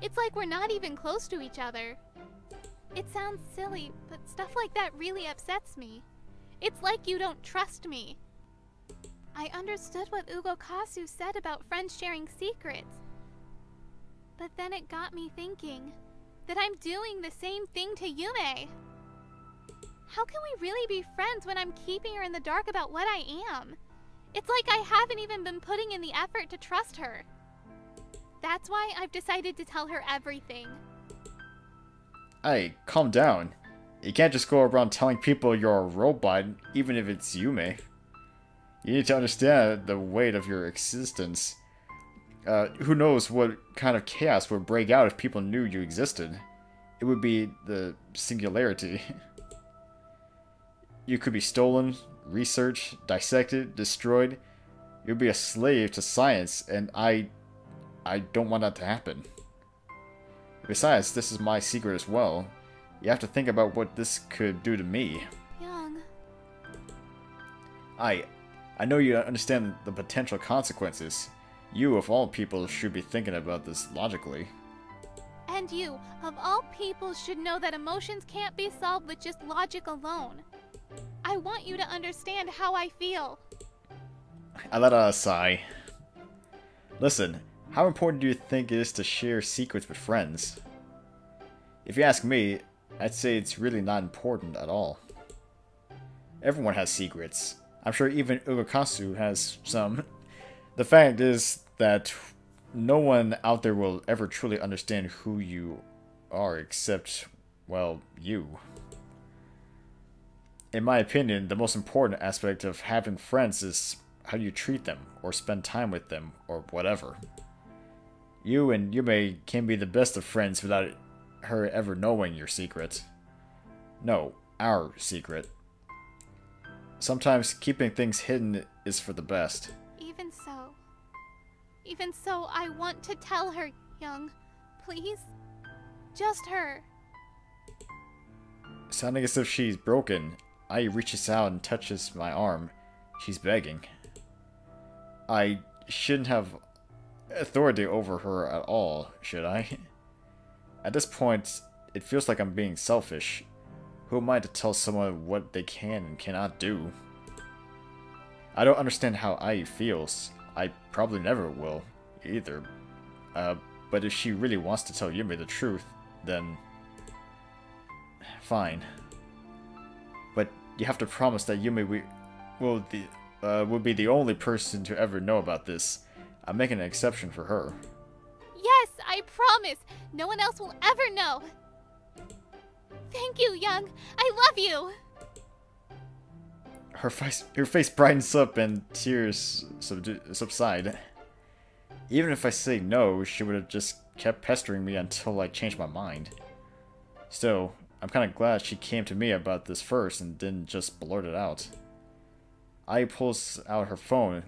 It's like we're not even close to each other. It sounds silly, but stuff like that really upsets me. It's like you don't trust me. I understood what Ugokasu said about friends sharing secrets. But then it got me thinking that I'm doing the same thing to Yume. How can we really be friends when I'm keeping her in the dark about what I am? It's like I haven't even been putting in the effort to trust her. That's why I've decided to tell her everything. Hey, calm down. You can't just go around telling people you're a robot, even if it's Yume. You need to understand the weight of your existence. Who knows what kind of chaos would break out if people knew you existed. It would be the singularity. You could be stolen, researched, dissected, destroyed. You'd be a slave to science, and I don't want that to happen. Besides, this is my secret as well. You have to think about what this could do to me. Young. I know you understand the potential consequences. You, of all people, should be thinking about this logically. And you, of all people, should know that emotions can't be solved with just logic alone. I want you to understand how I feel. I let out a sigh. Listen, how important do you think it is to share secrets with friends? If you ask me, I'd say it's really not important at all. Everyone has secrets. I'm sure even Ugakasu has some. The fact is that no one out there will ever truly understand who you are except, well, you. In my opinion, the most important aspect of having friends is how you treat them, or spend time with them, or whatever. You and Yume can be the best of friends without her ever knowing your secret. No, our secret. Sometimes keeping things hidden is for the best. Even so, I want to tell her, Young. Please? Just her. Sounding as if she's broken, Ai reaches out and touches my arm. She's begging. I shouldn't have authority over her at all, should I? At this point, it feels like I'm being selfish. Who am I to tell someone what they can and cannot do? I don't understand how Ai feels. I probably never will, either. But if she really wants to tell Yume the truth, then fine. But you have to promise that Yume will be the only person to ever know about this. I'm making an exception for her. Yes, I promise. No one else will ever know. Thank you, Young. I love you. Her face brightens up and tears subside. Even if I say no, she would have just kept pestering me until I changed my mind. Still, I'm kind of glad she came to me about this first and didn't just blurt it out. Ai pulls out her phone.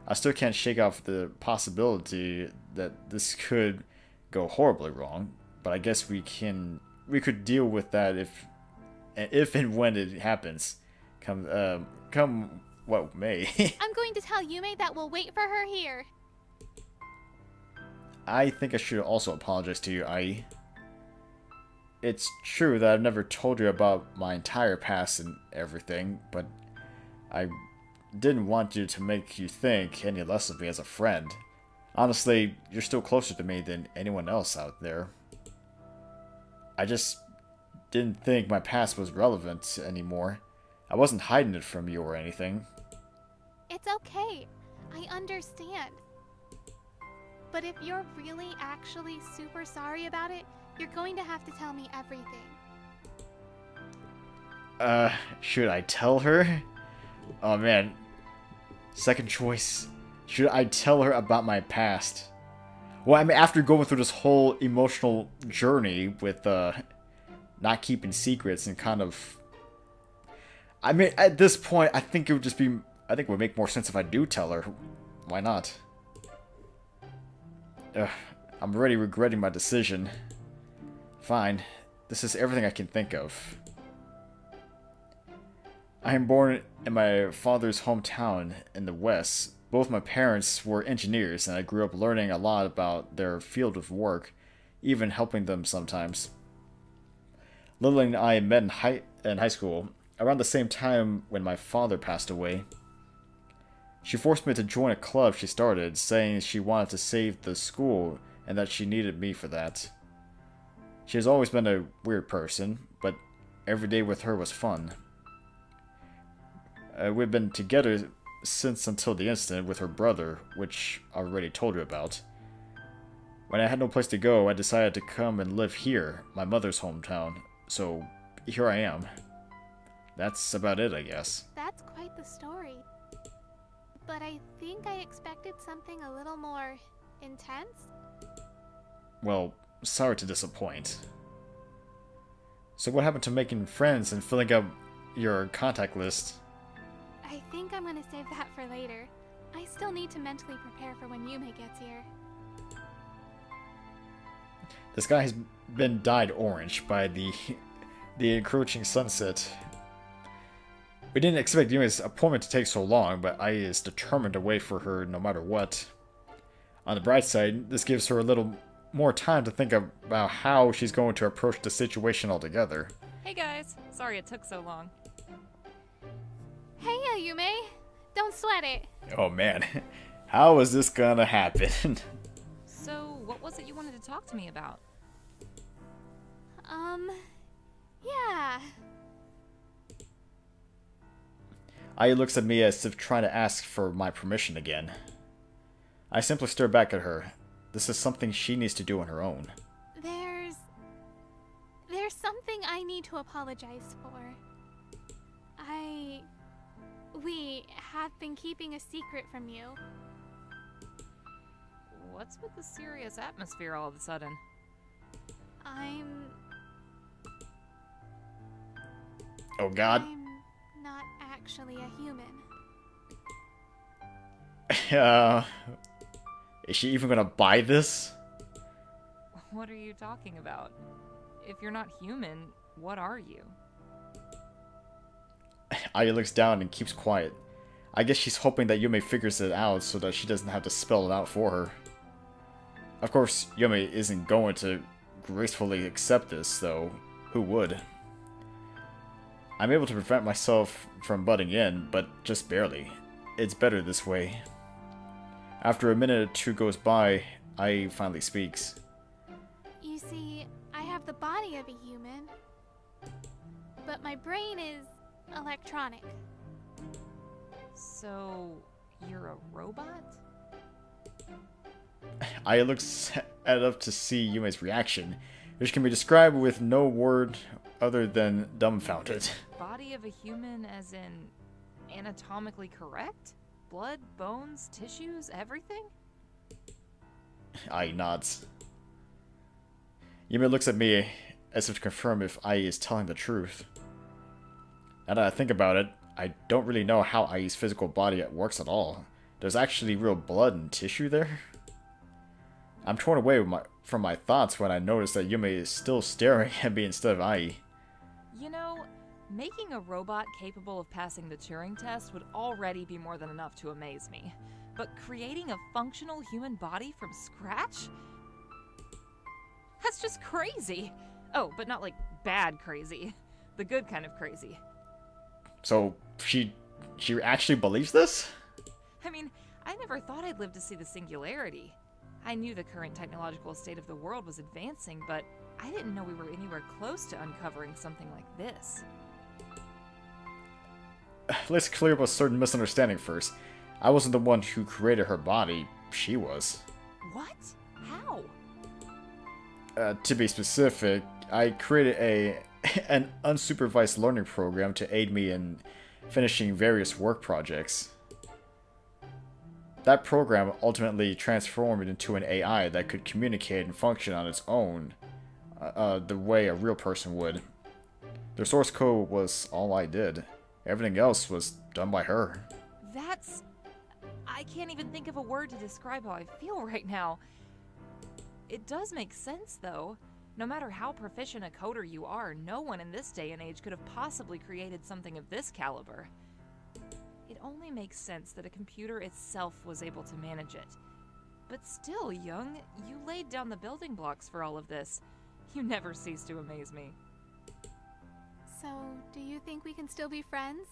I still can't shake off the possibility that this could go horribly wrong, but I guess we could deal with that if and when it happens. Come what may. I'm going to tell Yume that we'll wait for her here. I think I should also apologize to you, Ai. It's true that I've never told you about my entire past and everything, but I didn't want you to make you think any less of me as a friend. Honestly, you're still closer to me than anyone else out there. I just didn't think my past was relevant anymore. I wasn't hiding it from you or anything. It's okay. I understand. But if you're really actually super sorry about it, you're going to have to tell me everything. Should I tell her? Oh man. Second choice. Should I tell her about my past? Well, I mean, after going through this whole emotional journey with, not keeping secrets and kind of... I mean, at this point, I think it would just be... I think it would make more sense if I do tell her. Why not? I'm already regretting my decision. Fine. This is everything I can think of. I am born in my father's hometown in the West. Both my parents were engineers, and I grew up learning a lot about their field of work, even helping them sometimes. Lily and I met in high school, around the same time when my father passed away. She forced me to join a club she started, saying she wanted to save the school and that she needed me for that. She has always been a weird person, but every day with her was fun. We've been together since until the incident with her brother, which I already told you about. When I had no place to go, I decided to come and live here, my mother's hometown, so here I am. That's about it, I guess. That's quite the story. but I think I expected something a little more intense. Well, sorry to disappoint. So what happened to making friends and filling up your contact list? I think I'm gonna save that for later. I still need to mentally prepare for when Yume gets here. The sky has been dyed orange by the encroaching sunset. We didn't expect Yume's appointment to take so long, but Ai is determined to wait for her no matter what. On the bright side, this gives her a little more time to think about how she's going to approach the situation altogether. Hey guys, sorry it took so long. Hey, Yume! Don't sweat it. Oh man, how is this gonna happen? So, what was it you wanted to talk to me about? Yeah. Ai looks at me as if trying to ask for my permission again. I simply stare back at her. This is something she needs to do on her own. There's something I need to apologize for. We have been keeping a secret from you. What's with the serious atmosphere all of a sudden? Oh god. I'm not actually a human. Is she even gonna buy this? What are you talking about? If you're not human, what are you? Aya looks down and keeps quiet. I guess she's hoping that Yume figures it out so that she doesn't have to spell it out for her. Of course, Yume isn't going to gracefully accept this, though. Who would? I'm able to prevent myself from butting in, but just barely. It's better this way. After a minute or two goes by, Ai finally speaks. You see, I have the body of a human, but my brain is electronic. So, you're a robot? Aya looks up to see Yume's reaction, which can be described with no word other than dumbfounded. Body of a human as in anatomically correct? Blood, bones, tissues, everything? Ai nods. Yume looks at me as if to confirm if Ai is telling the truth. Now that I think about it, I don't really know how Ai's physical body works at all. There's actually real blood and tissue there? I'm torn away from my thoughts when I notice that Yume is still staring at me instead of Ai. You know, making a robot capable of passing the Turing test would already be more than enough to amaze me. But creating a functional human body from scratch? That's just crazy. Oh, but not like bad crazy. The good kind of crazy. So, she actually believes this? I mean, I never thought I'd live to see the singularity. I knew the current technological state of the world was advancing, but I didn't know we were anywhere close to uncovering something like this. Let's clear up a certain misunderstanding first. I wasn't the one who created her body. She was. What? How? To be specific, I created an unsupervised learning program to aid me in finishing various work projects. That program ultimately transformed into an AI that could communicate and function on its own, the way a real person would. The source code was all I did. Everything else was done by her. That's... I can't even think of a word to describe how I feel right now. It does make sense, though. No matter how proficient a coder you are, no one in this day and age could have possibly created something of this caliber. It only makes sense that a computer itself was able to manage it. But still, Jung, you laid down the building blocks for all of this. You never cease to amaze me. So, do you think we can still be friends?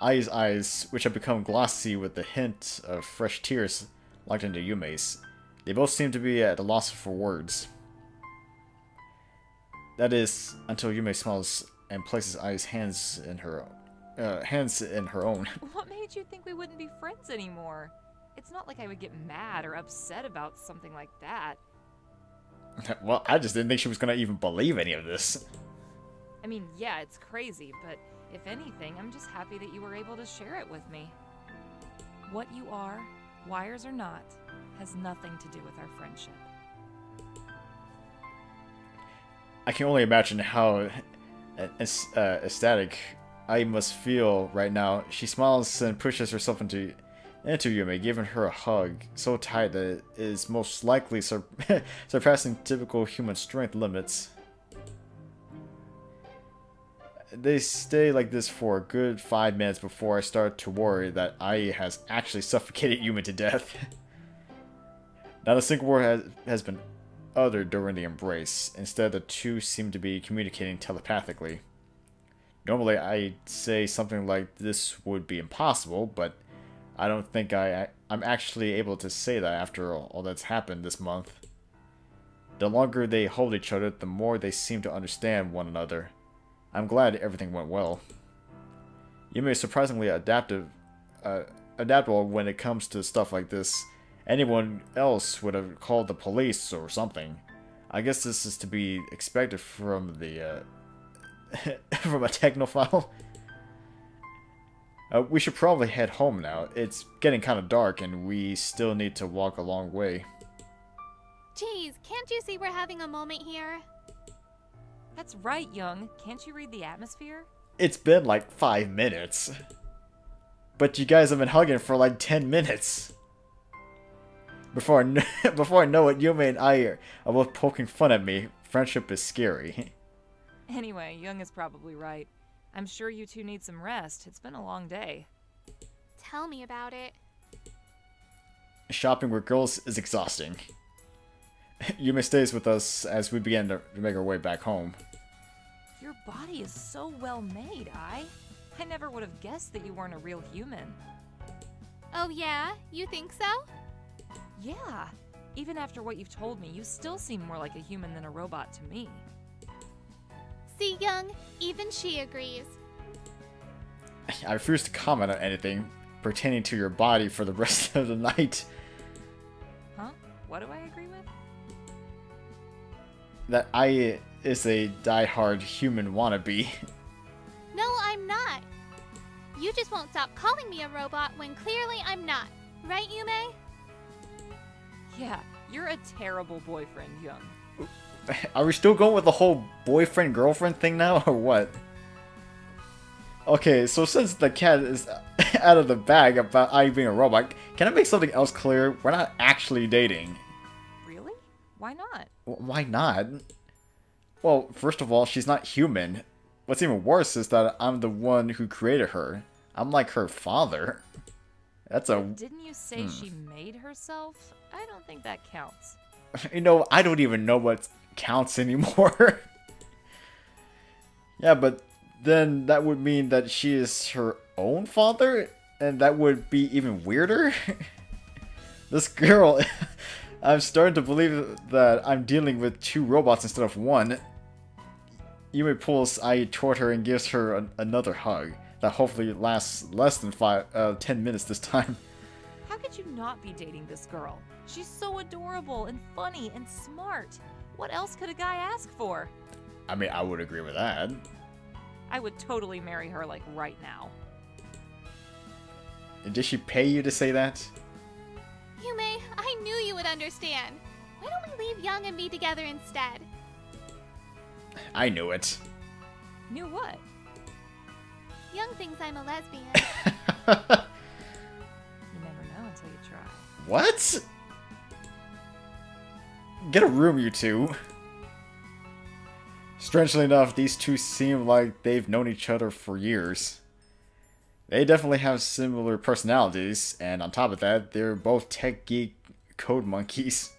Ai's eyes, which have become glossy with the hint of fresh tears locked into Yume's. They both seem to be at a loss for words. That is, until Yume smiles and places Ai's hands in her own. What made you think we wouldn't be friends anymore? It's not like I would get mad or upset about something like that. Well, I just didn't think she was gonna even believe any of this. I mean, yeah, it's crazy, but if anything, I'm just happy that you were able to share it with me. What you are, wires or not, has nothing to do with our friendship. I can only imagine how ecstatic I must feel right now. She smiles and pushes herself into Yume, giving her a hug so tight that it is most likely surpassing typical human strength limits. They stay like this for a good 5 minutes before I start to worry that Ai has actually suffocated Yume to death. Not a single word has been uttered during the embrace. Instead, the two seem to be communicating telepathically. Normally, I'd say something like this would be impossible, but I don't think I'm actually able to say that after all that's happened this month. The longer they hold each other, the more they seem to understand one another. I'm glad everything went well. Yume is surprisingly adaptable when it comes to stuff like this. Anyone else would have called the police or something. I guess this is to be expected from the from a technophile. We should probably head home now. It's getting kind of dark and we still need to walk a long way. Geez, can't you see we're having a moment here? That's right, Jung. Can't you read the atmosphere? It's been like 5 minutes. But you guys have been hugging for like 10 minutes. Before I know it, Yume and I are both poking fun at me. Friendship is scary. Anyway, Jung is probably right. I'm sure you two need some rest. It's been a long day. Tell me about it. Shopping with girls is exhausting. Yume stays with us as we begin to make our way back home. Your body is so well made, I never would have guessed that you weren't a real human. Oh yeah? You think so? Yeah. Even after what you've told me, you still seem more like a human than a robot to me. See, Jung, even she agrees. I refuse to comment on anything pertaining to your body for the rest of the night. Huh? What do I agree with? That I is a die-hard human wannabe. No, I'm not. You just won't stop calling me a robot when clearly I'm not. Right, Yume? Yeah, you're a terrible boyfriend, Jung. Are we still going with the whole boyfriend-girlfriend thing now, or what? Okay, so since the cat is out of the bag about I being a robot, can I make something else clear? We're not actually dating. Really? Why not? Why not? Well, first of all, she's not human. What's even worse is that I'm the one who created her. I'm like her father. That's a... Didn't you say she made herself? I don't think that counts. You know, I don't even know what counts anymore. Yeah, but then that would mean that she is her own father? And that would be even weirder? This girl... I'm starting to believe that I'm dealing with 2 robots instead of 1. Yume pulls Ai toward her and gives her another hug. That hopefully lasts less than 10 minutes this time. How could you not be dating this girl? She's so adorable and funny and smart. What else could a guy ask for? I mean, I would agree with that. I would totally marry her, like, right now. And did she pay you to say that? Yume, I knew you would understand. Why don't we leave Jung and me together instead? I knew it. Knew what? Jung thinks I'm a lesbian. You never know until you try. What? Get a room, you two. Strangely enough, these two seem like they've known each other for years. They definitely have similar personalities, and on top of that, they're both tech geek code monkeys.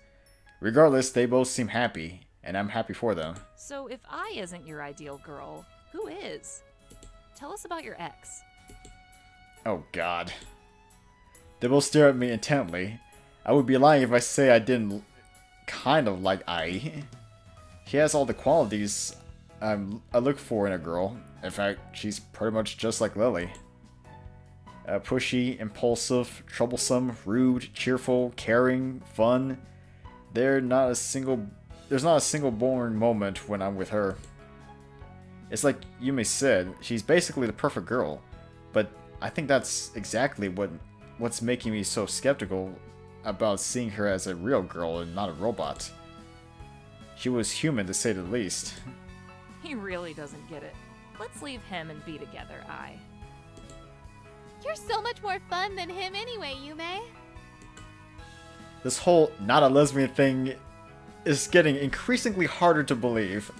Regardless, they both seem happy, and I'm happy for them. So if I isn't your ideal girl, who is? Tell us about your ex. Oh god. They both stare at me intently. I would be lying if I say I didn't kind of like Ai. She has all the qualities I look for in a girl. In fact, she's pretty much just like Lily. Pushy, impulsive, troublesome, rude, cheerful, caring, fun. There's not a single boring moment when I'm with her. It's like Yume said, she's basically the perfect girl. But I think that's exactly what's making me so skeptical about seeing her as a real girl and not a robot. She was human, to say the least. He really doesn't get it. Let's leave him and be together, Ai. You're so much more fun than him anyway, Yume. This whole not a lesbian thing is getting increasingly harder to believe.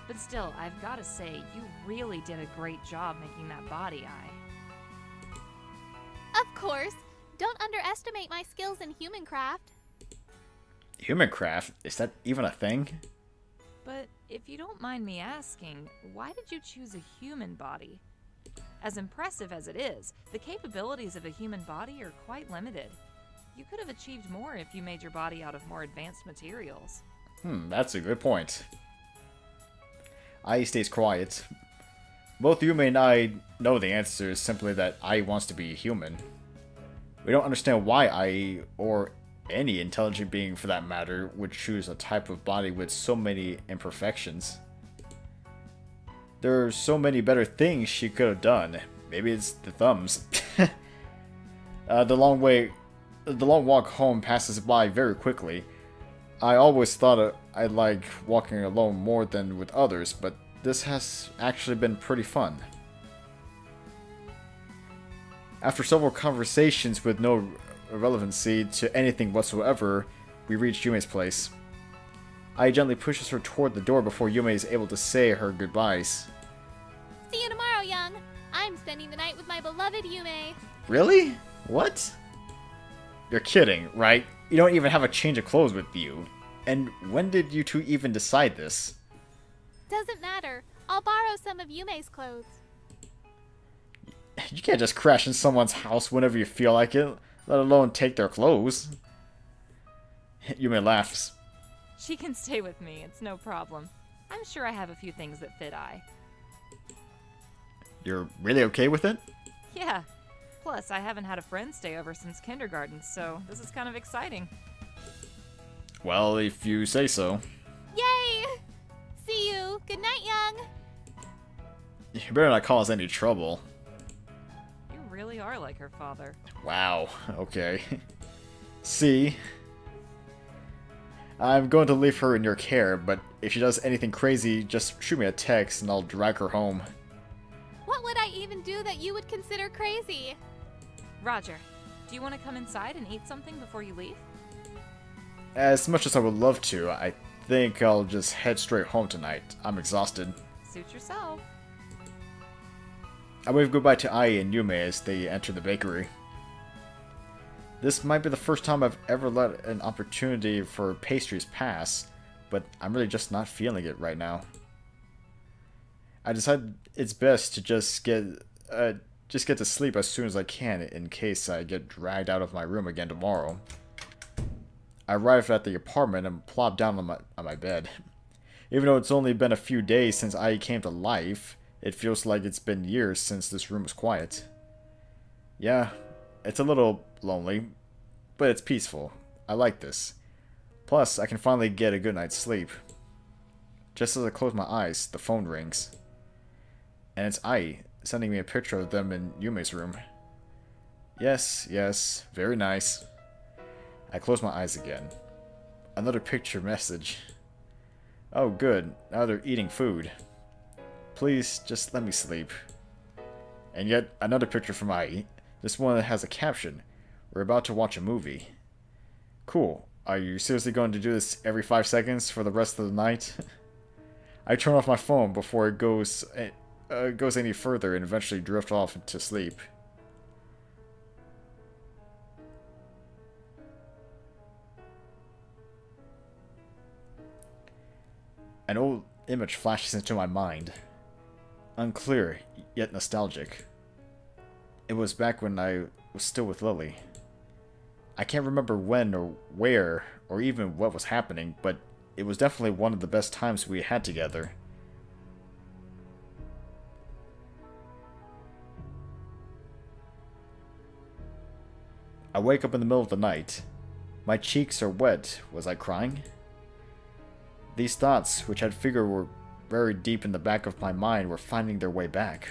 But still, I've got to say, you really did a great job making that body, Ai. Of course. Don't underestimate my skills in human craft. Human craft? Is that even a thing? But if you don't mind me asking, why did you choose a human body? As impressive as it is, the capabilities of a human body are quite limited. You could have achieved more if you made your body out of more advanced materials. That's a good point. Ai stays quiet. Both Yume and I know the answer is simply that Ai wants to be human. We don't understand why Ai, or any intelligent being for that matter, would choose a type of body with so many imperfections. There are so many better things she could have done. Maybe it's the thumbs. The long walk home passes by very quickly. I always thought I liked walking alone more than with others, but this has actually been pretty fun. After several conversations with no relevancy to anything whatsoever, we reach Yume's place. Ai gently pushes her toward the door before Yume is able to say her goodbyes. See you tomorrow, Jung. I'm spending the night with my beloved Yume. Really? What? You're kidding, right? You don't even have a change of clothes with you. And when did you two even decide this? Doesn't matter. I'll borrow some of Yume's clothes. You can't just crash in someone's house whenever you feel like it, let alone take their clothes. Yume laughs. She can stay with me, it's no problem. I'm sure I have a few things that fit Ai. You're really okay with it? Yeah. Plus, I haven't had a friend stay over since kindergarten, so this is kind of exciting. Well, if you say so. Yay! See you. Good night, Jung. You better not cause any trouble. You really are like her father. Wow, okay. See? I'm going to leave her in your care, but if she does anything crazy, just shoot me a text and I'll drag her home. What would I even do that you would consider crazy? Roger, do you want to come inside and eat something before you leave? As much as I would love to, I think I'll just head straight home tonight. I'm exhausted. Suit yourself. I wave goodbye to Ai and Yume as they enter the bakery. This might be the first time I've ever let an opportunity for pastries pass, but I'm really just not feeling it right now. I decided it's best to just get to sleep as soon as I can in case I get dragged out of my room again tomorrow. I arrived at the apartment and plopped down on my bed. Even though it's only been a few days since I came to life, it feels like it's been years since this room was quiet. Yeah, it's a little lonely, but it's peaceful. I like this. Plus, I can finally get a good night's sleep. Just as I close my eyes, the phone rings. And it's Ai, sending me a picture of them in Yume's room. Yes, yes, very nice. I close my eyes again. Another picture message. Oh good, now they're eating food. Please, just let me sleep. And yet, another picture from Ai. This one has a caption. We're about to watch a movie. Cool. Are you seriously going to do this every 5 seconds for the rest of the night? I turn off my phone before it goes any further and eventually drift off to sleep. An old image flashes into my mind. Unclear, yet nostalgic. It was back when I was still with Lily. I can't remember when or where or even what was happening, but it was definitely one of the best times we had together. I wake up in the middle of the night. My cheeks are wet. Was I crying? These thoughts, which I'd figured were very deep in the back of my mind were finding their way back.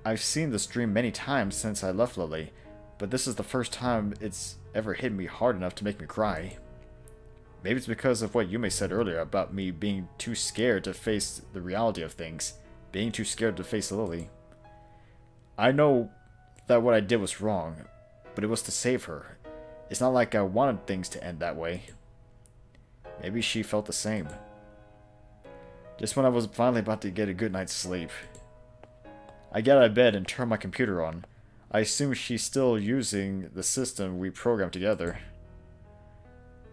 I've seen this dream many times since I left Lily, but this is the first time it's ever hit me hard enough to make me cry. Maybe it's because of what Yume said earlier about me being too scared to face the reality of things, being too scared to face Lily. I know that what I did was wrong, but it was to save her. It's not like I wanted things to end that way. Maybe she felt the same. Just when I was finally about to get a good night's sleep, I get out of bed and turn my computer on. I assume she's still using the system we programmed together.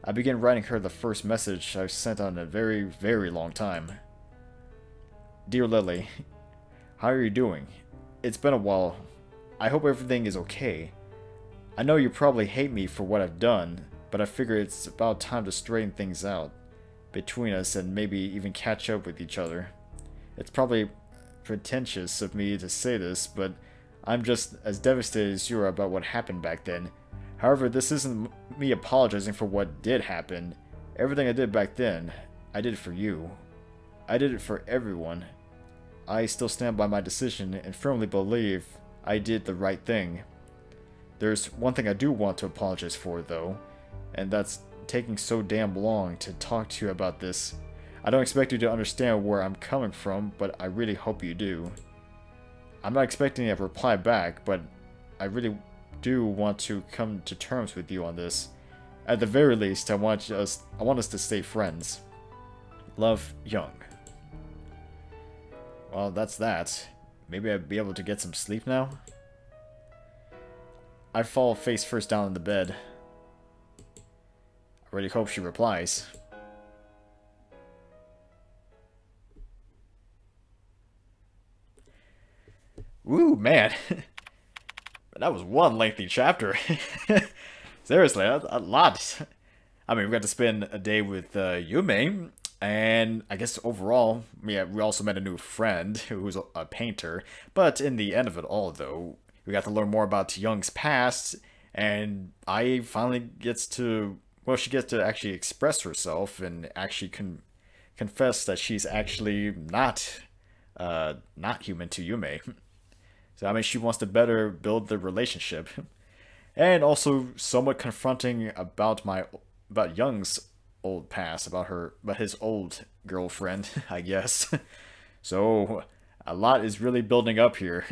I begin writing her the first message I've sent on a very, very long time. Dear Lily, how are you doing? It's been a while. I hope everything is okay. I know you probably hate me for what I've done, but I figure it's about time to straighten things out between us and maybe even catch up with each other. It's probably pretentious of me to say this, but I'm just as devastated as you are about what happened back then. However, this isn't me apologizing for what did happen. Everything I did back then, I did for you. I did it for everyone. I still stand by my decision and firmly believe I did the right thing. There's one thing I do want to apologize for, though, and that's taking so damn long to talk to you about this. I don't expect you to understand where I'm coming from, but I really hope you do. I'm not expecting a reply back, but I really do want to come to terms with you on this. At the very least, I want us to stay friends. Love, Jung. Well, that's that. Maybe I'd be able to get some sleep now? I fall face first down in the bed. I really hope she replies. Woo, man. That was one lengthy chapter. Seriously, a lot. I mean, we got to spend a day with Yume, and I guess overall, yeah, we also met a new friend who's a painter. But in the end of it all, though, we got to learn more about Jung's past, and I finally gets to, well, she gets to actually express herself and actually confess that she's actually not human to Yume. So, I mean, she wants to better build the relationship. And also somewhat confronting about Jung's old past, about his old girlfriend, I guess. So, a lot is really building up here.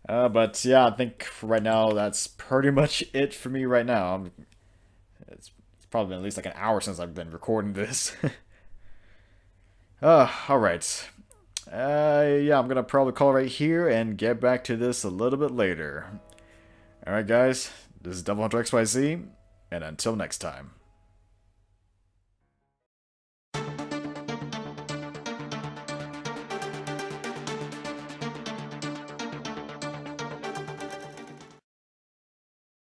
But yeah, I think for right now, that's pretty much it for me right now. It's probably been at least like an hour since I've been recording this. Alright. Yeah, I'm gonna probably call right here and get back to this a little bit later. Alright guys, this is DevilHunterXYZ, and until next time.